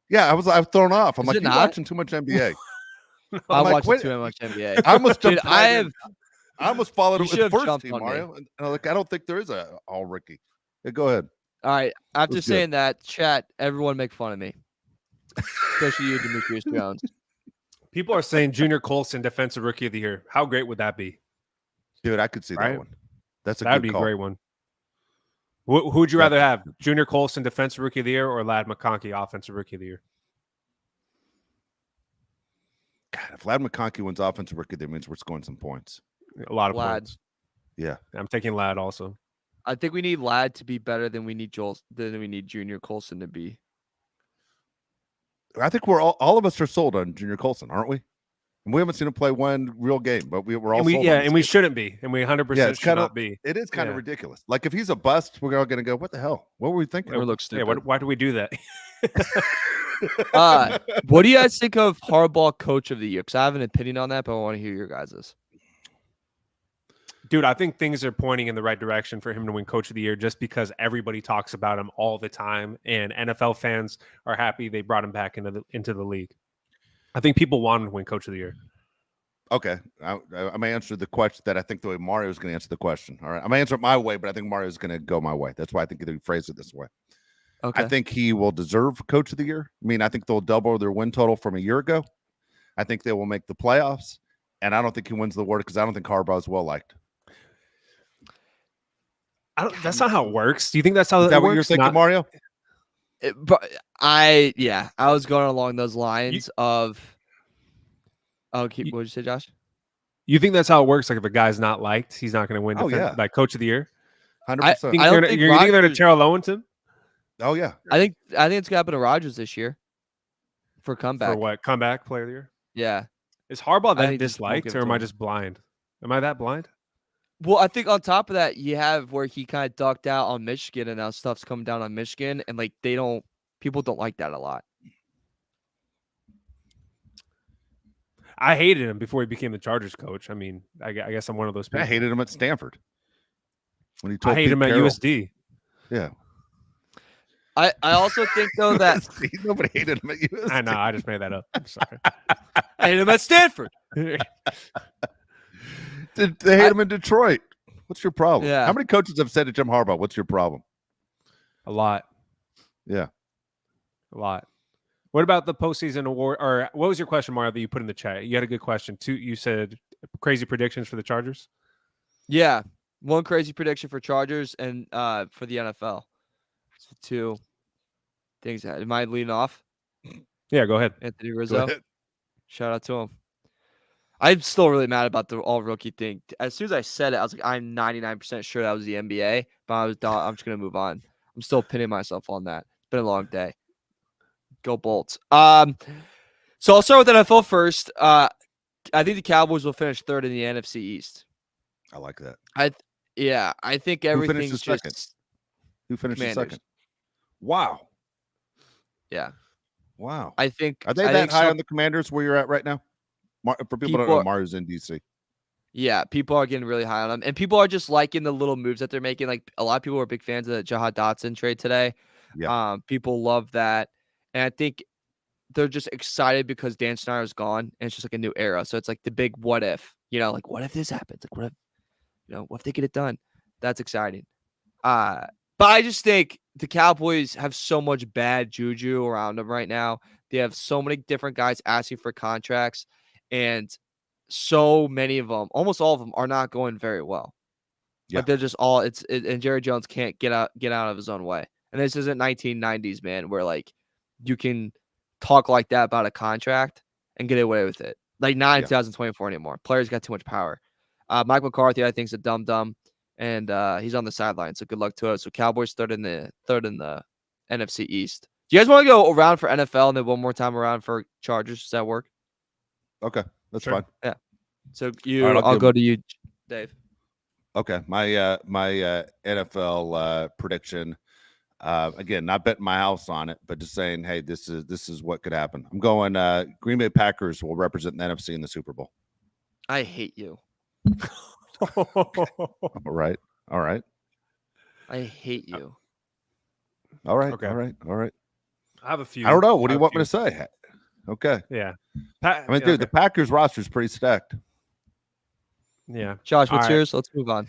Yeah, I was thrown off. I'm Is like, it you're not? watching too much NBA. I'm watching too much NBA. I almost Dude, I almost followed You it should with have first jumped team, on me. Mario. And I'm like, I don't think there is a all rookie. Yeah, go ahead. All right. After Let's go. saying that, chat, everyone make fun of me. Especially you, Demetrius Jones. People are saying Junior Colson, defensive rookie of the year. How great would that be? Dude, I could see Right? that one. That's a That'd good be call. a great one. Who would you rather have? Junior Colson, defensive rookie of the year, or Ladd McConkey, offensive rookie of the year? God, if Ladd McConkey wins offensive rookie, that means we're scoring some points. A lot of Ladd. points. Yeah. I'm taking Ladd also. I think we need Ladd to be better than we need Junior Colson to be. I think we're all of us are sold on Junior Colson, aren't we? And we haven't seen him play one real game, but we're all sold on this and we kid. shouldn't be, and we 100% should not be. It is kind of ridiculous. Like if he's a bust, we're all going to go, what the hell? What were we thinking? Or look stupid. Yeah, why do we do that? What do you guys think of Harbaugh Coach of the Year? Because I have an opinion on that, but I want to hear your guys's. Dude, I think things are pointing in the right direction for him to win Coach of the Year just because everybody talks about him all the time, and NFL fans are happy they brought him back into the league. I think people want him to win Coach of the Year. Okay. I may answer the question that I think the way Mario's going to answer the question. All right. I may answer it my way, but I think Mario's going to go my way. That's why I think they phrase it this way. Okay. I think he will deserve Coach of the Year. I mean, I think they'll double their win total from a year ago. I think they will make the playoffs, and I don't think he wins the award because I don't think Harbaugh is well liked. That's not how it works. Do you think that's how Is that it what works? you're thinking, Mario? But I was going along those lines of. What did you say, Josh? You think that's how it works? Like if a guy's not liked, he's not going to win like Coach of the Year? 100%. You're thinking they're to Terrell Owens? Oh, yeah. I think it's going to happen to Rodgers this year for comeback. For what? Comeback player of the year? Yeah. Is Harbaugh I that think disliked, or am I just blind? Am I that blind? Well, I think on top of that, you have where he kind of ducked out on Michigan, and now stuff's coming down on Michigan, and people don't like that a lot. I hated him before he became the Chargers coach. I mean, I guess I'm one of those people. I hated him at Stanford. When he I told hate Pete him at Carroll. USD. Yeah. I also think though that nobody hated him at USD. I know. I just made that up. I'm sorry. I hate him at Stanford. They hate him in Detroit. What's your problem? Yeah. How many coaches have said to Jim Harbaugh, what's your problem? A lot. Yeah. A lot. What about the postseason award? Or what was your question, Mario, that you put in the chat? You had a good question too. You said crazy predictions for the Chargers. Yeah, one crazy prediction for Chargers and for the NFL. So two things. Am I leading off? Yeah, go ahead. Anthony Rizzo. Shout out to him. I'm still really mad about the all rookie thing. As soon as I said it, I was like, I'm 99% sure that was the NBA, but I'm just gonna move on. I'm still pinning myself on that. It's been a long day. Go Bolts. So I'll start with NFL first. I think the Cowboys will finish third in the NFC East. I like that. I think everything's finishes second? just Who finished Commanders. second? Wow. Yeah. Wow. I think Are they I that think high some on the Commanders where you're at right now? For people who don't people know, are, Mario's in DC. yeah, people are getting really high on them. And people are just liking the little moves that they're making. Like a lot of people are big fans of the Jahan Dotson trade today. Yeah. People love that. And I think they're just excited because Dan Snyder's gone and it's just like a new era. So it's like the big what if, like what if this happens? Like what if they get it done? That's exciting. But I just think the Cowboys have so much bad juju around them right now. They have so many different guys asking for contracts, and so many of them, almost all of them, are not going very well. Yeah. Like they're just and Jerry Jones can't get out of his own way. And this isn't 1990s, man, where like you can talk like that about a contract and get away with it. Like not in 2024 anymore. Players got too much power. Mike McCarthy, I think, is a dumb. And he's on the sideline, so good luck to us. So Cowboys third in the NFC East. Do you guys want to go around for NFL and then one more time around for Chargers? Does that work? Okay. That's Sure. fine. Yeah. So All right, I'll go to you, Dave. Okay. My NFL prediction. Again, not betting my house on it, but just saying, hey, this is what could happen. I'm going Green Bay Packers will represent the NFC in the Super Bowl. I hate you. All right. I hate you. All right. Okay. All right. I have a few. I don't know. What do you I have a want me to few. say? Okay. Yeah. I mean, dude, the Packers roster is pretty stacked. Yeah. Josh, what's All right. yours? Let's move on.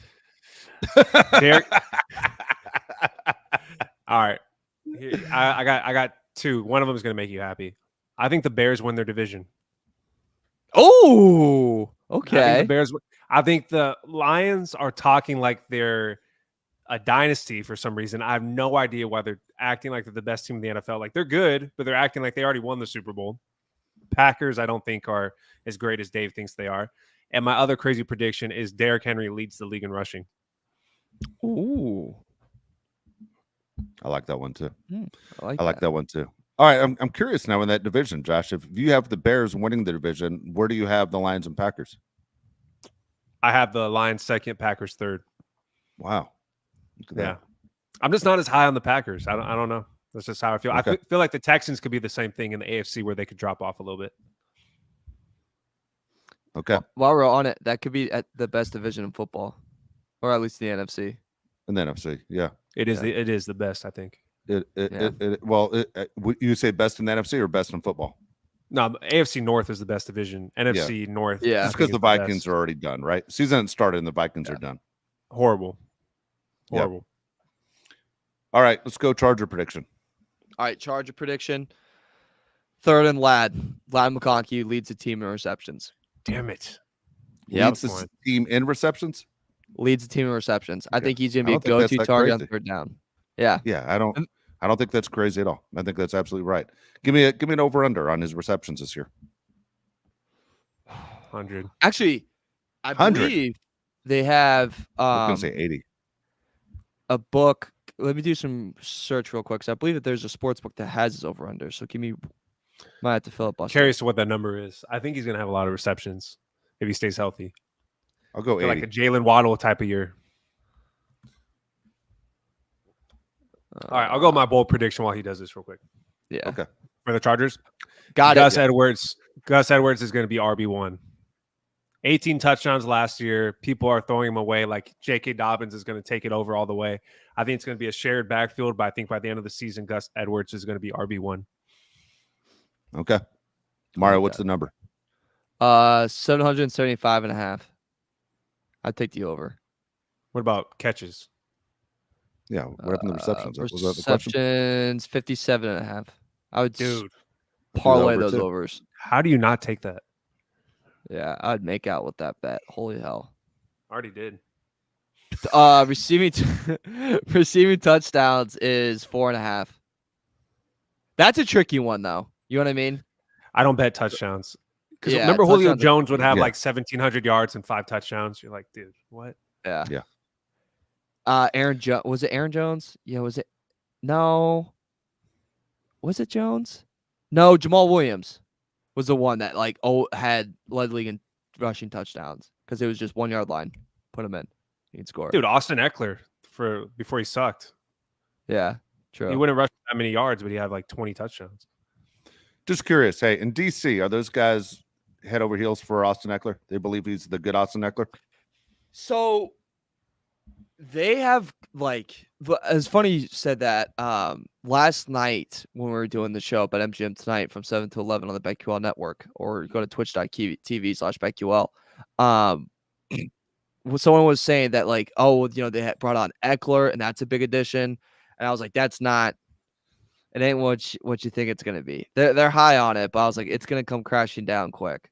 All right. I got two. One of them is going to make you happy. I think the Bears win their division. Oh, I think the Lions are talking like they're a dynasty for some reason. I have no idea why they're acting like they're the best team in the NFL. Like they're good, but they're acting like they already won the Super Bowl. Packers, I don't think are as great as Dave thinks they are. And my other crazy prediction is Derrick Henry leads the league in rushing. Ooh. I like that one too. I like that one too. All right, I'm curious now in that division, Josh. If you have the Bears winning the division, where do you have the Lions and Packers? I have the Lions second, Packers third. Wow. Yeah. I'm just not as high on the Packers. I don't know. That's just how I feel. Okay. I feel like the Texans could be the same thing in the AFC where they could drop off a little bit. Okay. While we're on it, that could be at the best division in football, or at least the NFC. In the NFC, yeah. It is the best, I think. You say best in the NFC or best in football? No, AFC North is the best division. NFC North. Yeah. Just because the Vikings are already done, right? Season hasn't started and the Vikings are done. Horrible. All right, let's go Charger prediction. All right, Charger prediction. Third and Lad McConkey leads the team in receptions. Damn it. Leads the team in receptions? Leads the team in receptions. I think he's going to be a I don't think go-to that's target on crazy. third down. Yeah. Yeah, I don't think that's crazy at all. I think that's absolutely right. Give me an over-under on his receptions this year. 100. Actually, I 100. believe they have I was going to say 80. a book. Let me do some search real quick. So I believe that there's a sports book that has his over-under. So might have to filibuster. Curious to what that number is. I think he's going to have a lot of receptions if he stays healthy. I'll go 80. Like a Jalen Waddle type of year. All right, I'll go my bold prediction while he does this real quick. Yeah. Okay. For the Chargers, Gus Edwards is going to be RB1. 18 touchdowns last year. People are throwing him away like J.K. Dobbins is going to take it over all the way. I think it's going to be a shared backfield, but I think by the end of the season, Gus Edwards is going to be RB1. Okay. Mario, what's the number? 775.5. I'd take the over. What about catches? Yeah. What happened to receptions? Was that the question? Receptions, 57.5. I would I'll parlay do those over too. overs. How do you not take that? Yeah, I'd make out with that bet. Holy hell. Already did. Receiving touchdowns is 4.5. That's a tricky one, though. You know what I mean? I don't bet touchdowns. Because Yeah, remember Julio touchdowns are- Jones would have Yeah. like 1,700 yards and 5 touchdowns. You're like, dude, what? Yeah. Yeah. Was it Aaron Jones? Yeah, was it? No. Was it Jones? No, Jamal Williams was the one that had led league in rushing touchdowns because it was just 1 yard line. Put him in. He can score. Dude, Austin Eckler before he sucked. Yeah, true. He wouldn't rush that many yards, but he had like 20 touchdowns. Just curious. Hey, in DC, are those guys head over heels for Austin Eckler? They believe he's the good Austin Eckler? So they have it's funny you said that. Last night when we were doing the show up at MGM tonight from 7 to 11 on the BetQL network, or go to twitch.tv/BetQL. Someone was saying that they had brought on Eckler and that's a big addition, and I was like, that's not. It ain't what you think it's gonna be. They're high on it, but I was like, it's gonna come crashing down quick.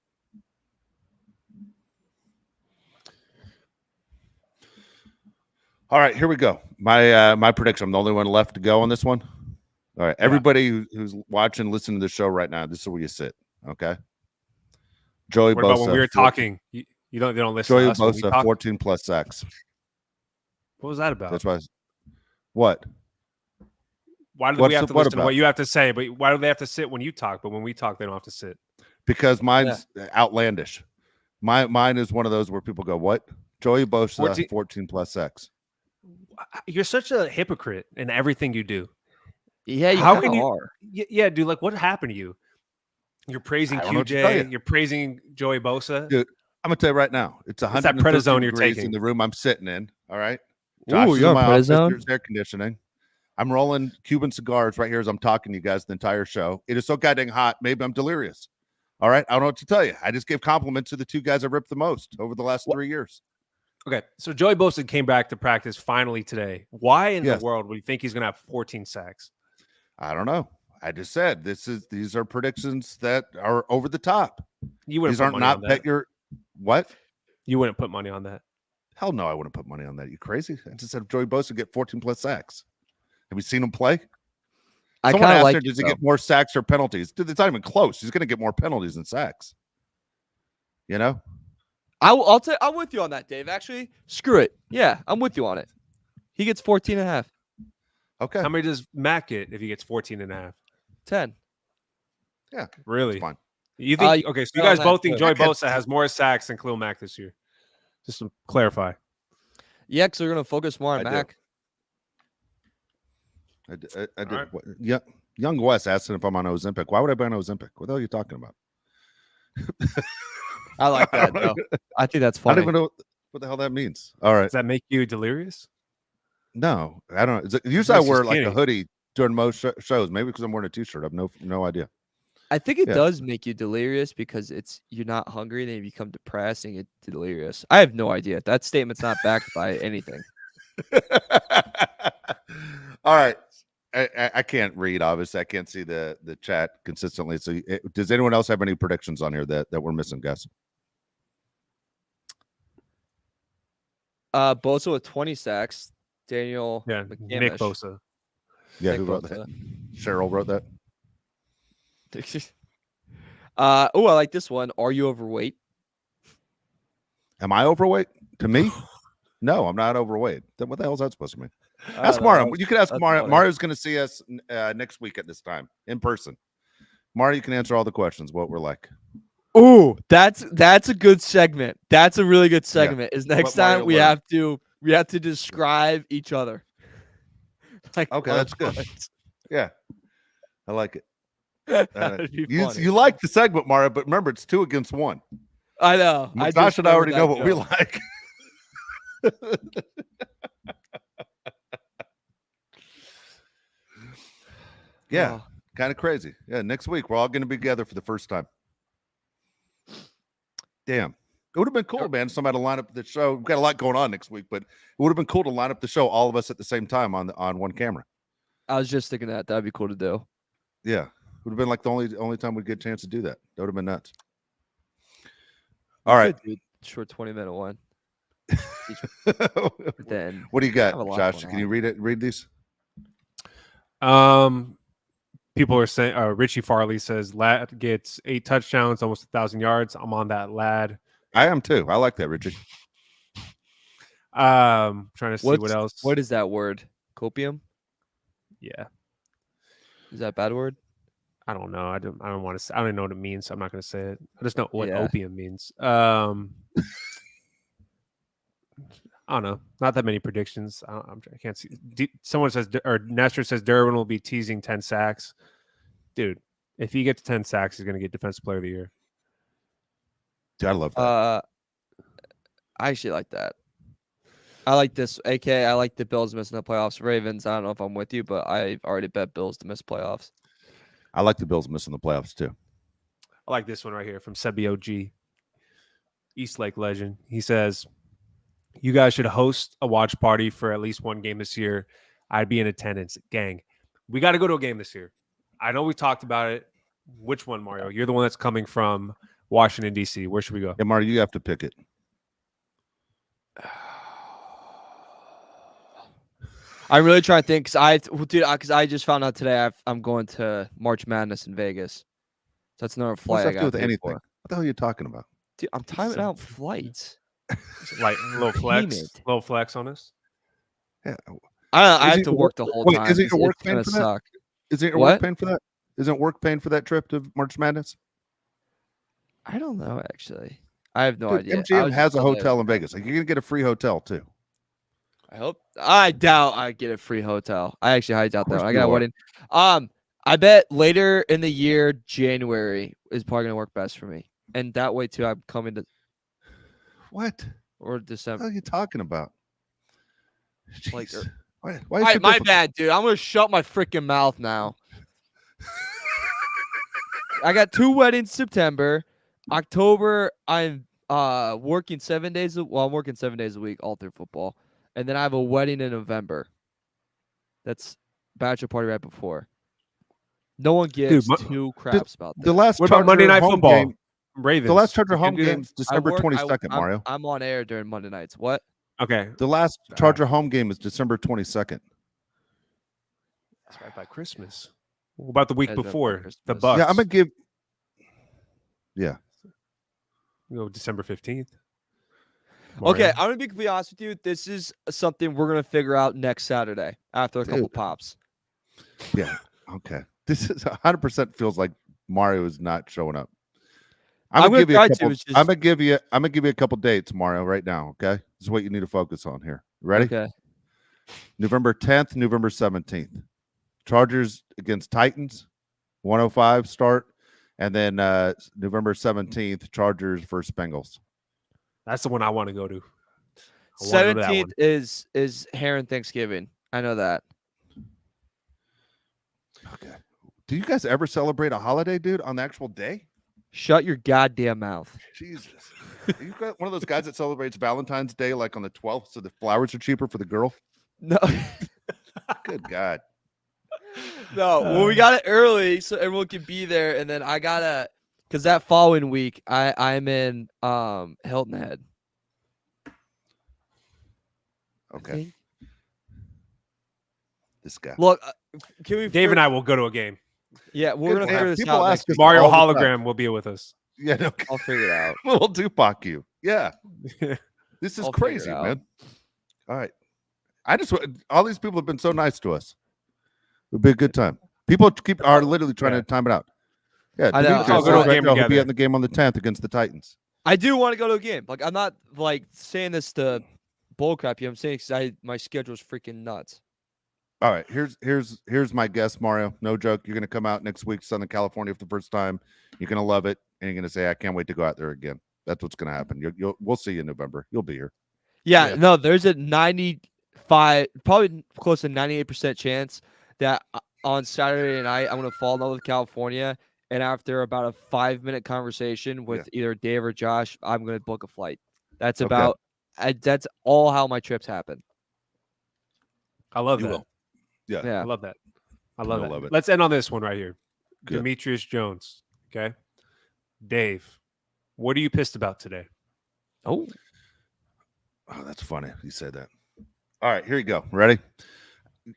All right, here we go. My prediction. I'm the only one left to go on this one. All right, everybody who's watching, listening to the show right now, this is where you sit. Okay. Joey What Bosa. about when we were talking? You don't listen Joey to us when we Bosa, talk? 14 plus sacks. What was that about? That's why. What? Why do we have to listen to what you have to say? But why do they have to sit when you talk? But when we talk, they don't have to sit. Because mine's outlandish. Mine is one of those where people go, "What?" Joey Bosa, 14 plus sacks. You're such a hypocrite in everything you do. Yeah, you How can you are. Yeah, dude. Like, what happened to you? You're praising QJ. You're praising Joey Bosa. Dude, I'm gonna tell you right now. It's 100 prednisone you're degrees taking in the room I'm sitting in. All right. Ooh, is you're in my on office. prednisone? There's air conditioning. I'm rolling Cuban cigars right here as I'm talking to you guys the entire show. It is so goddamn hot. Maybe I'm delirious. All right. I don't know what to tell you. I just gave compliments to the two guys I ripped the most over the last 3 years. Okay, so Joey Bosa came back to practice finally today. Why in the world would you think he's going to have 14 sacks? I don't know. I just said these are predictions that are over the top. You wouldn't. These aren't not bet your what? You wouldn't put money on that. Hell no, I wouldn't put money on that. You crazy? I just said Joey Bosa get 14 plus sacks. Have you seen him play? I Someone kind of asked like. her, does he get more sacks or penalties? Dude, it's not even close. He's going to get more penalties than sacks. You know. I'm with you on that, Dave. Actually, screw it. Yeah, I'm with you on it. He gets 14 and a half. Okay. How many does Matt get if he gets 14 and a half? 10. Yeah, really? That's fine. You think? Okay, so you guys both think Joey Bosa has more sacks than Khalil Mack this year? Just to clarify. Yeah, because we're going to focus more on Mack. I did. Right. Yeah. Young Wes asked if I'm on Ozempic. Why would I be on Ozempic? What the hell are you talking about? I like that, though. I think that's funny. I don't even know what the hell that means. All right. Does that make you delirious? No, I don't know. Usually I wear like a hoodie during most shows. Maybe because I'm wearing a t-shirt. I have no idea. I think it does make you delirious because you're not hungry, then you become depressed and get delirious. I have no idea. That statement's not backed by anything. All right. I can't read, obviously. I can't see the chat consistently. So does anyone else have any predictions on here that we're missing, guys? Bosa with 20 sacks. Daniel. Yeah, McCamish. Nick Bosa. Yeah, Nick who wrote that? Cheryl wrote that. I like this one. Are you overweight? Am I overweight? To me? No, I'm not overweight. Then what the hell is that supposed to mean? Ask Mario. You could ask Mario. Mario's going to see us next week at this time in person. Mario, you can answer all the questions. What we're like. Ooh, that's a good segment. That's a really good segment. Yeah. Is next time we have to describe each other. Like, okay, that's good. Yeah, I like it. You like the segment, Mario, but remember it's 2 against 1. I know. Josh and I already know what we like. Yeah, kind of crazy. Yeah, next week we're all going to be together for the first time. Damn. It would have been cool, man, somebody to line up the show. We've got a lot going on next week, but it would have been cool to line up the show, all of us at the same time on one camera. I was just thinking that'd be cool to do. Yeah. It would have been like the only time we'd get a chance to do that. That would have been nuts. All right. Dude, short 20-minute one. Then what do you got, Josh? Can you read these? People are saying Richie Farley says Lad gets 8 touchdowns, almost 1,000 yards. I'm on that Lad. I am too. I like that, Richie. Trying to see what else. What is that word? Copium? Yeah. Is that a bad word? I don't know. I don't want to say. I don't even know what it means, so I'm not going to say it. I just know what opium means. I don't know. Not that many predictions. I can't see. Someone says, or Nestor says Derwin will be teasing 10 sacks. Dude, if he gets 10 sacks, he's going to get Defensive Player of the Year. Dude, I love that. I actually like that. I like this. AK, I like the Bills missing the playoffs. Ravens, I don't know if I'm with you, but I've already bet Bills to miss playoffs. I like the Bills missing the playoffs too. I like this one right here from Sebi OG, East Lake legend. He says, you guys should host a watch party for at least one game this year. I'd be in attendance. Gang, we got to go to a game this year. I know we talked about it. Which one, Mario? You're the one that's coming from Washington, D.C. Where should we go? Yeah, Mario, you have to pick it. I'm really trying to think because I just found out today I'm going to March Madness in Vegas. So that's another What's flight that I to do got with paid anything? for. What the hell are you talking about? Dude, I'm timing out flights. Like a little flex, Payment. little flex on us. Yeah. I have it to your work the whole wait, time. is it your work It's paying gonna for that? suck. Isn't your What? work paying for that? Isn't work paying for that trip to March Madness? I don't know actually. I have no Dude, idea. MGM has a hotel in Vegas. Like, you're gonna get a free hotel too. I doubt I get a free hotel. I actually highly doubt that. course I you got a are. wedding. I bet later in the year, January is probably gonna work best for me. And that way too, I'm coming to What? or What the December. hell are you talking about? Like, Jeez. Why All is right, it my difficult? bad, dude. I'm gonna shut my freaking mouth now. I got 2 weddings September. October, I'm working 7 days. I'm working 7 days a week all through football, and then I have a wedding in November. That's bachelor party right before. No one gives two craps about that. The last What about Charger Monday Night home Football? game. Ravens. The last Charger You home do that? game's December 22nd, Mario. I'm on air during Monday nights. What? Okay. The last Charger home game is December 22nd. That's right by Christmas. What about the week That's right by before? The Christmas. Bucks. Yeah, I'm gonna give. Yeah. You go December 15th. Okay, I'm gonna be completely honest with you. This is something we're gonna figure out next Saturday after a couple Dude. pops. Yeah. Okay. This is 100% feels like Mario is not showing up. I'm I'm gonna give you try a to, couple. it's just- I'm gonna give you a couple dates, Mario, right now. Okay, this is what you need to focus on here. Ready? Okay. November 10th, November 17th. Chargers against Titans, 105 start, and then November 17th, Chargers versus Bengals. That's the one I want to go to. I wanna go to that 17th one. is Heron Thanksgiving. I know that. Okay. Do you guys ever celebrate a holiday, dude, on the actual day? Shut your goddamn mouth. Jesus. Are you got one of those guys that celebrates Valentine's Day like on the 12th, so the flowers are cheaper for the girl? No. Good God. No, well, we got it early so everyone can be there, and then I gotta, cause that following week I'm in Hilton Head. I Okay. think. This guy. Look, can we? Dave and I will go to a game. Yeah, we're Good gonna man. figure this People out. ask Next us week. Mario all the time. hologram will be with us. Yeah, no, I'll figure it out. we'll Tupac you. Yeah. This is I'll figure it crazy, out. man. All right. All these people have been so nice to us. It'll be a good time. People are literally trying to time it out. Yeah, I know. Demetrius I'll go to a says right game now he'll be together. at the game on the 10th against the Titans. I do want to go to a game. Like, I'm not like saying this to bull crap you. I'm saying because my schedule's freaking nuts. All right, here's my guess, Mario. No joke. You're gonna come out next week, Southern California, for the first time. You're gonna love it, and you're gonna say, "I can't wait to go out there again." That's what's gonna happen. We'll see you in November. You'll be here. Yeah, Yeah. no, there's a 95, probably close to 98% chance that on Saturday night I'm gonna fall in love with California, and after about a 5-minute conversation with either Dave or Josh, I'm gonna book a flight. That's Okay. about. That's all how my trips happen. I love You that. will. Yeah. Yeah. I love that. I love You'll that. love it. Let's end on this one right here. Good. Demetrius Jones. Okay. Dave, what are you pissed about today? Oh, that's funny. You said that. All right, here you go. Ready?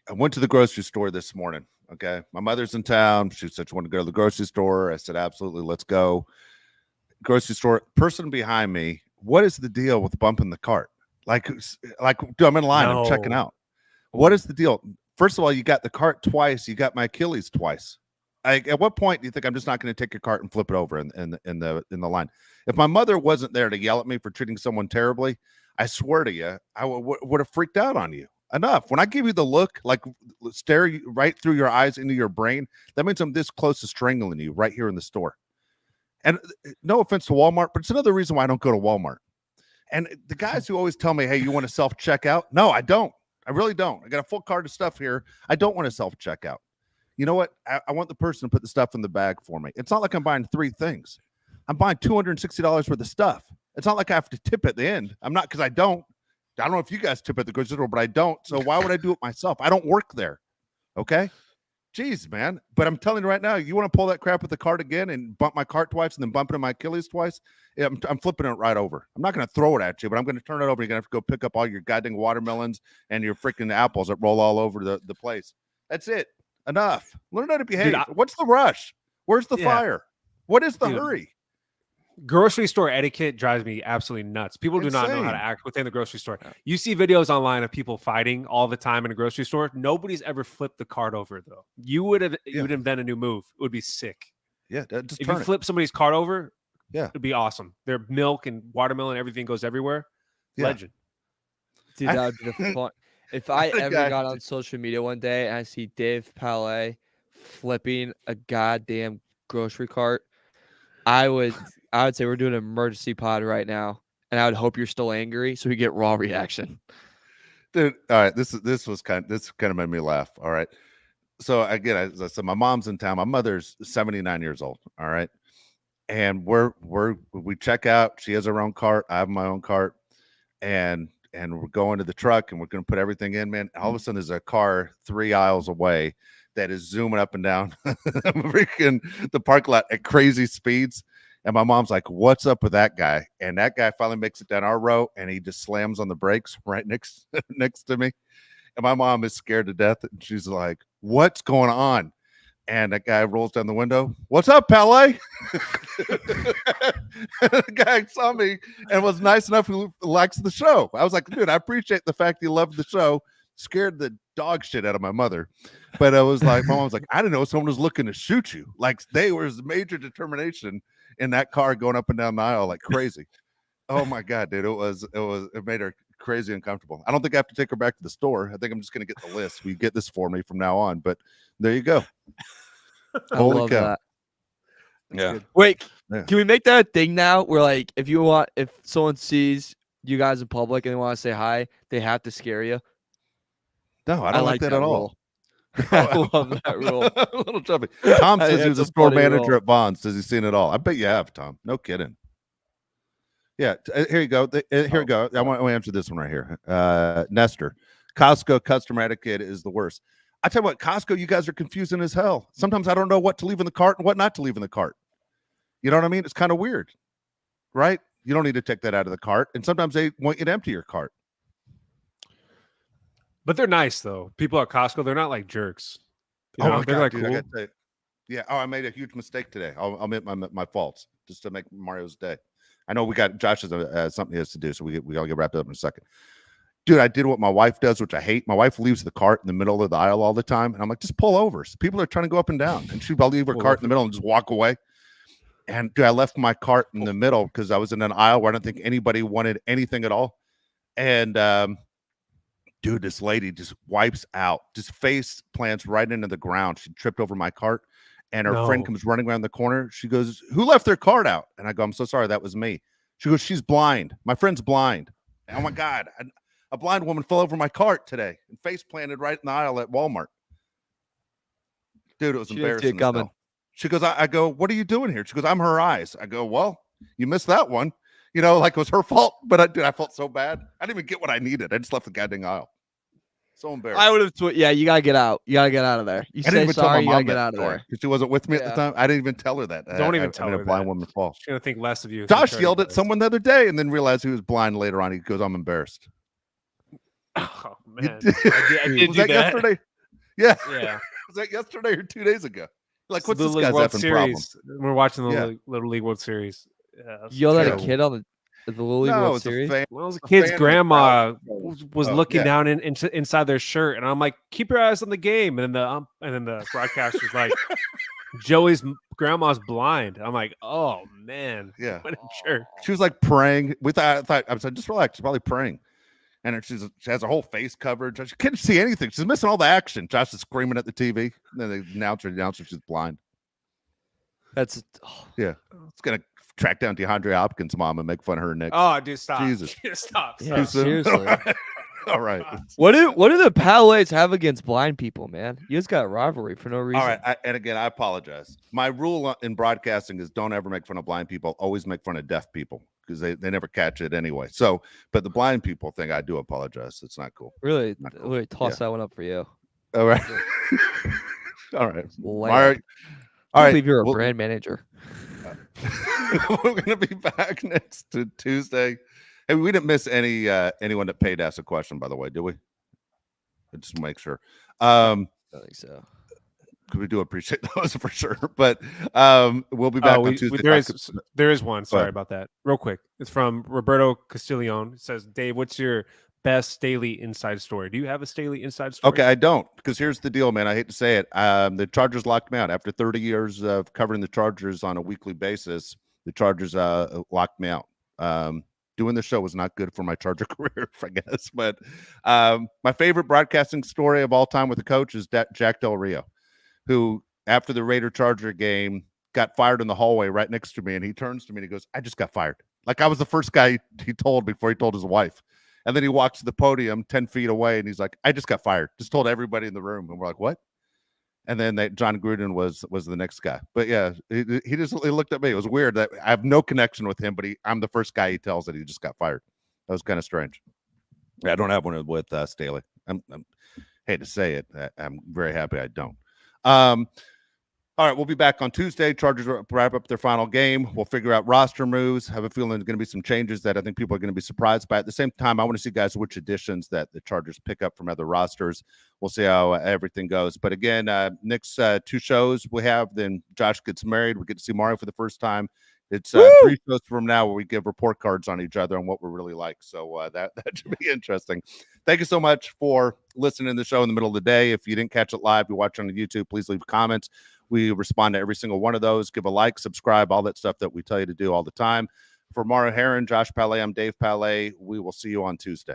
I went to the grocery store this morning. Okay. My mother's in town. She said she wanted to go to the grocery store. I said, absolutely, let's go. Grocery store. Person behind me, what is the deal with bumping the cart? Like dude, I'm in line. I'm checking No. out. What is the deal? First of all, you got the cart twice. You got my Achilles twice. At what point do you think I'm just not going to take your cart and flip it over in the line? If my mother wasn't there to yell at me for treating someone terribly, I swear to you, I would have freaked out on you. Enough. When I give you the look, like stare you right through your eyes into your brain, that means I'm this close to strangling you right here in the store. And no offense to Walmart, but it's another reason why I don't go to Walmart. And the guys who always tell me, hey, you want to self-checkout? No, I don't. I really don't. I got a full cart of stuff here. I don't want to self-checkout. You know what? I want the person to put the stuff in the bag for me. It's not like I'm buying 3 things. I'm buying $260 worth of stuff. It's not like I have to tip at the end. I'm not, because I don't know if you guys tip at the grocery store, but I don't. So why would I do it myself? I don't work there. Okay. Jeez, man. But I'm telling you right now, you want to pull that crap with the cart again and bump my cart twice and then bump into my Achilles twice? Yeah, I'm flipping it right over. I'm not going to throw it at you, but I'm going to turn it over. You're going to have to go pick up all your goddamn watermelons and your freaking apples that roll all over the place. That's it. Enough. Learn how to behave. Dude, what's the rush? Where's the fire? What is the hurry? Grocery store etiquette drives me absolutely nuts. People do not know how to act within the grocery store. You see videos online of people fighting all the time in a grocery store. Nobody's ever flipped the cart over, though. You would invent a new move. It would be sick. Yeah, just if you flip somebody's cart over, yeah, it'd be awesome. Their milk and watermelon, everything goes everywhere. Yeah. Legend. Dude, that would be the fun. If I ever got on social media one day and I see Dave Palais flipping a goddamn grocery cart, I would say we're doing an emergency pod right now, and I would hope you're still angry so we get raw reaction. Dude, all right, this kind of made me laugh. All right. So again, as I said, my mom's in town. My mother's 79 years old. All right. And we check out. She has her own cart. I have my own cart. And we're going to the truck and we're going to put everything in, man. All of a sudden there's a car 3 aisles away that is zooming up and down freaking the parking lot at crazy speeds. And my mom's like, what's up with that guy? And that guy finally makes it down our row and he just slams on the brakes right next to me. And my mom is scared to death. And she's like, what's going on? And that guy rolls down the window. What's up, Palais? The guy saw me and was nice enough who likes the show. I was like, dude, I appreciate the fact you love the show. Scared the dog shit out of my mother. But I was like, my mom was like, I didn't know someone was looking to shoot you. Like there was major determination in that car going up and down the aisle like crazy. Oh my God, dude. It made her crazy uncomfortable. I don't think I have to take her back to the store. I think I'm just going to get the list. Will you get this for me from now on? But there you go. Holy cow. That. Yeah. Wait, can we make that a thing now where like if someone sees you guys in public and they want to say hi, they have to scare you? No, I don't like that at all. I love that rule. A little chubby. Tom says he was a store manager at Bonds. Has he seen it all? I bet you have, Tom. No kidding. Yeah, here you go. Here we go. I want to answer this one right here. Nestor, Costco customer etiquette is the worst. I tell you what, Costco, you guys are confusing as hell. Sometimes I don't know what to leave in the cart and what not to leave in the cart. You know what I mean? It's kind of weird, right? You don't need to take that out of the cart. And sometimes they want you to empty your cart. But they're nice, though. People at Costco, they're not like jerks. You know, they're like cool. Yeah. Oh, I made a huge mistake today. I'll admit my faults just to make Mario's day. I know Josh has something he has to do, so we got to get wrapped up in a second. Dude, I did what my wife does, which I hate. My wife leaves the cart in the middle of the aisle all the time. And I'm like, just pull over. So people are trying to go up and down. And she'll leave her cart in the middle and just walk away. And dude, I left my cart in the middle because I was in an aisle where I don't think anybody wanted anything at all. And dude, this lady just wipes out, just face plants right into the ground. She tripped over my cart. And her friend comes running around the corner. She goes, who left their cart out? And I go, I'm so sorry. That was me. She goes, she's blind. My friend's blind. Oh, my God. A blind woman fell over my cart today and face planted right in the aisle at Walmart. Dude, it was embarrassing. She goes, I go, what are you doing here? She goes, I'm her eyes. I go, well, you missed that one. You know, like it was her fault. But I felt so bad. I didn't even get what I needed. I just left the goddamn aisle. So embarrassed. I would have. Yeah, you gotta get out. You gotta get out of there. You say sorry. You gotta get out of there. Because she wasn't with me at the time. I didn't even tell her that. Don't even tell her a blind woman fall. She's gonna think less of you. Josh yelled at someone the other day and then realized he was blind later on. He goes, "I'm embarrassed." Oh man, I did was that yesterday? Yeah. Yeah. Was that yesterday or 2 days ago? Like, what's this guy's effing problem? We're watching the Little League World Series. Yeah, you yelled at a kid on the Little League World Series? Well, it was a kid's grandma was looking down inside their shirt, and I'm like, "Keep your eyes on the game." And then the broadcaster's like, Joey's grandma's blind. I'm like, oh man, Yeah. what a jerk. She was like praying. I thought, I was like, just relax. She's probably praying. And she has her whole face covered. She can't see anything. She's missing all the action. Josh is screaming at the TV. And then the announcer, she's blind. That's yeah. It's gonna track down DeAndre Hopkins' mom and make fun of her next. Oh, dude, stop. Jesus. Stop. Yeah, seriously. All right. What do the Palais have against blind people, man? You just got rivalry for no reason. All right. And again, I apologize. My rule in broadcasting is don't ever make fun of blind people. Always make fun of deaf people because they never catch it anyway. So, but the blind people thing, I do apologize. It's not cool. Really, Not cool. really toss that one up for you. All right. All right. Layup. All right. I believe you're a brand manager. We're gonna be back next to Tuesday. Hey, we didn't miss anyone that paid to ask a question, by the way, did we? Just to make sure. I think so. We do appreciate those for sure. But we'll be back on Tuesday. There is one. Sorry about that. Real quick. It's from Roberto Castiglione. It says, Dave, what's your best Staley inside story? Do you have a Staley inside story? Okay, I don't, because here's the deal, man. I hate to say it. The Chargers locked me out after 30 years of covering the Chargers on a weekly basis. The Chargers locked me out. Doing the show was not good for my Charger career, I guess. But my favorite broadcasting story of all time with the coach is Jack Del Rio, who after the Raider-Charger game got fired in the hallway right next to me, and he turns to me and he goes, "I just got fired." Like I was the first guy he told before he told his wife. And then he walks to the podium 10 feet away, and he's like, "I just got fired." Just told everybody in the room, and we're like, "What?" And then John Gruden was the next guy. But yeah, he looked at me. It was weird that I have no connection with him, but I'm the first guy he tells that he just got fired. That was kind of strange. I don't have one with Staley. I'm hate to say it. I'm very happy I don't. All right, we'll be back on Tuesday. Chargers wrap up their final game. We'll figure out roster moves. Have a feeling there's going to be some changes that I think people are going to be surprised by. At the same time, I want to see, guys, which additions that the Chargers pick up from other rosters. We'll see how everything goes. But again, next 2 shows we have, then Josh gets married. We get to see Mario for the first time. It's 3 shows from now where we give report cards on each other and what we're really like. So that should be interesting. Thank you so much for listening to the show in the middle of the day. If you didn't catch it live, you watch on the YouTube, please leave comments. We respond to every single one of those. Give a like, subscribe, all that stuff that we tell you to do all the time. For Mario Heron, Josh Palais, I'm Dave Palais. We will see you on Tuesday.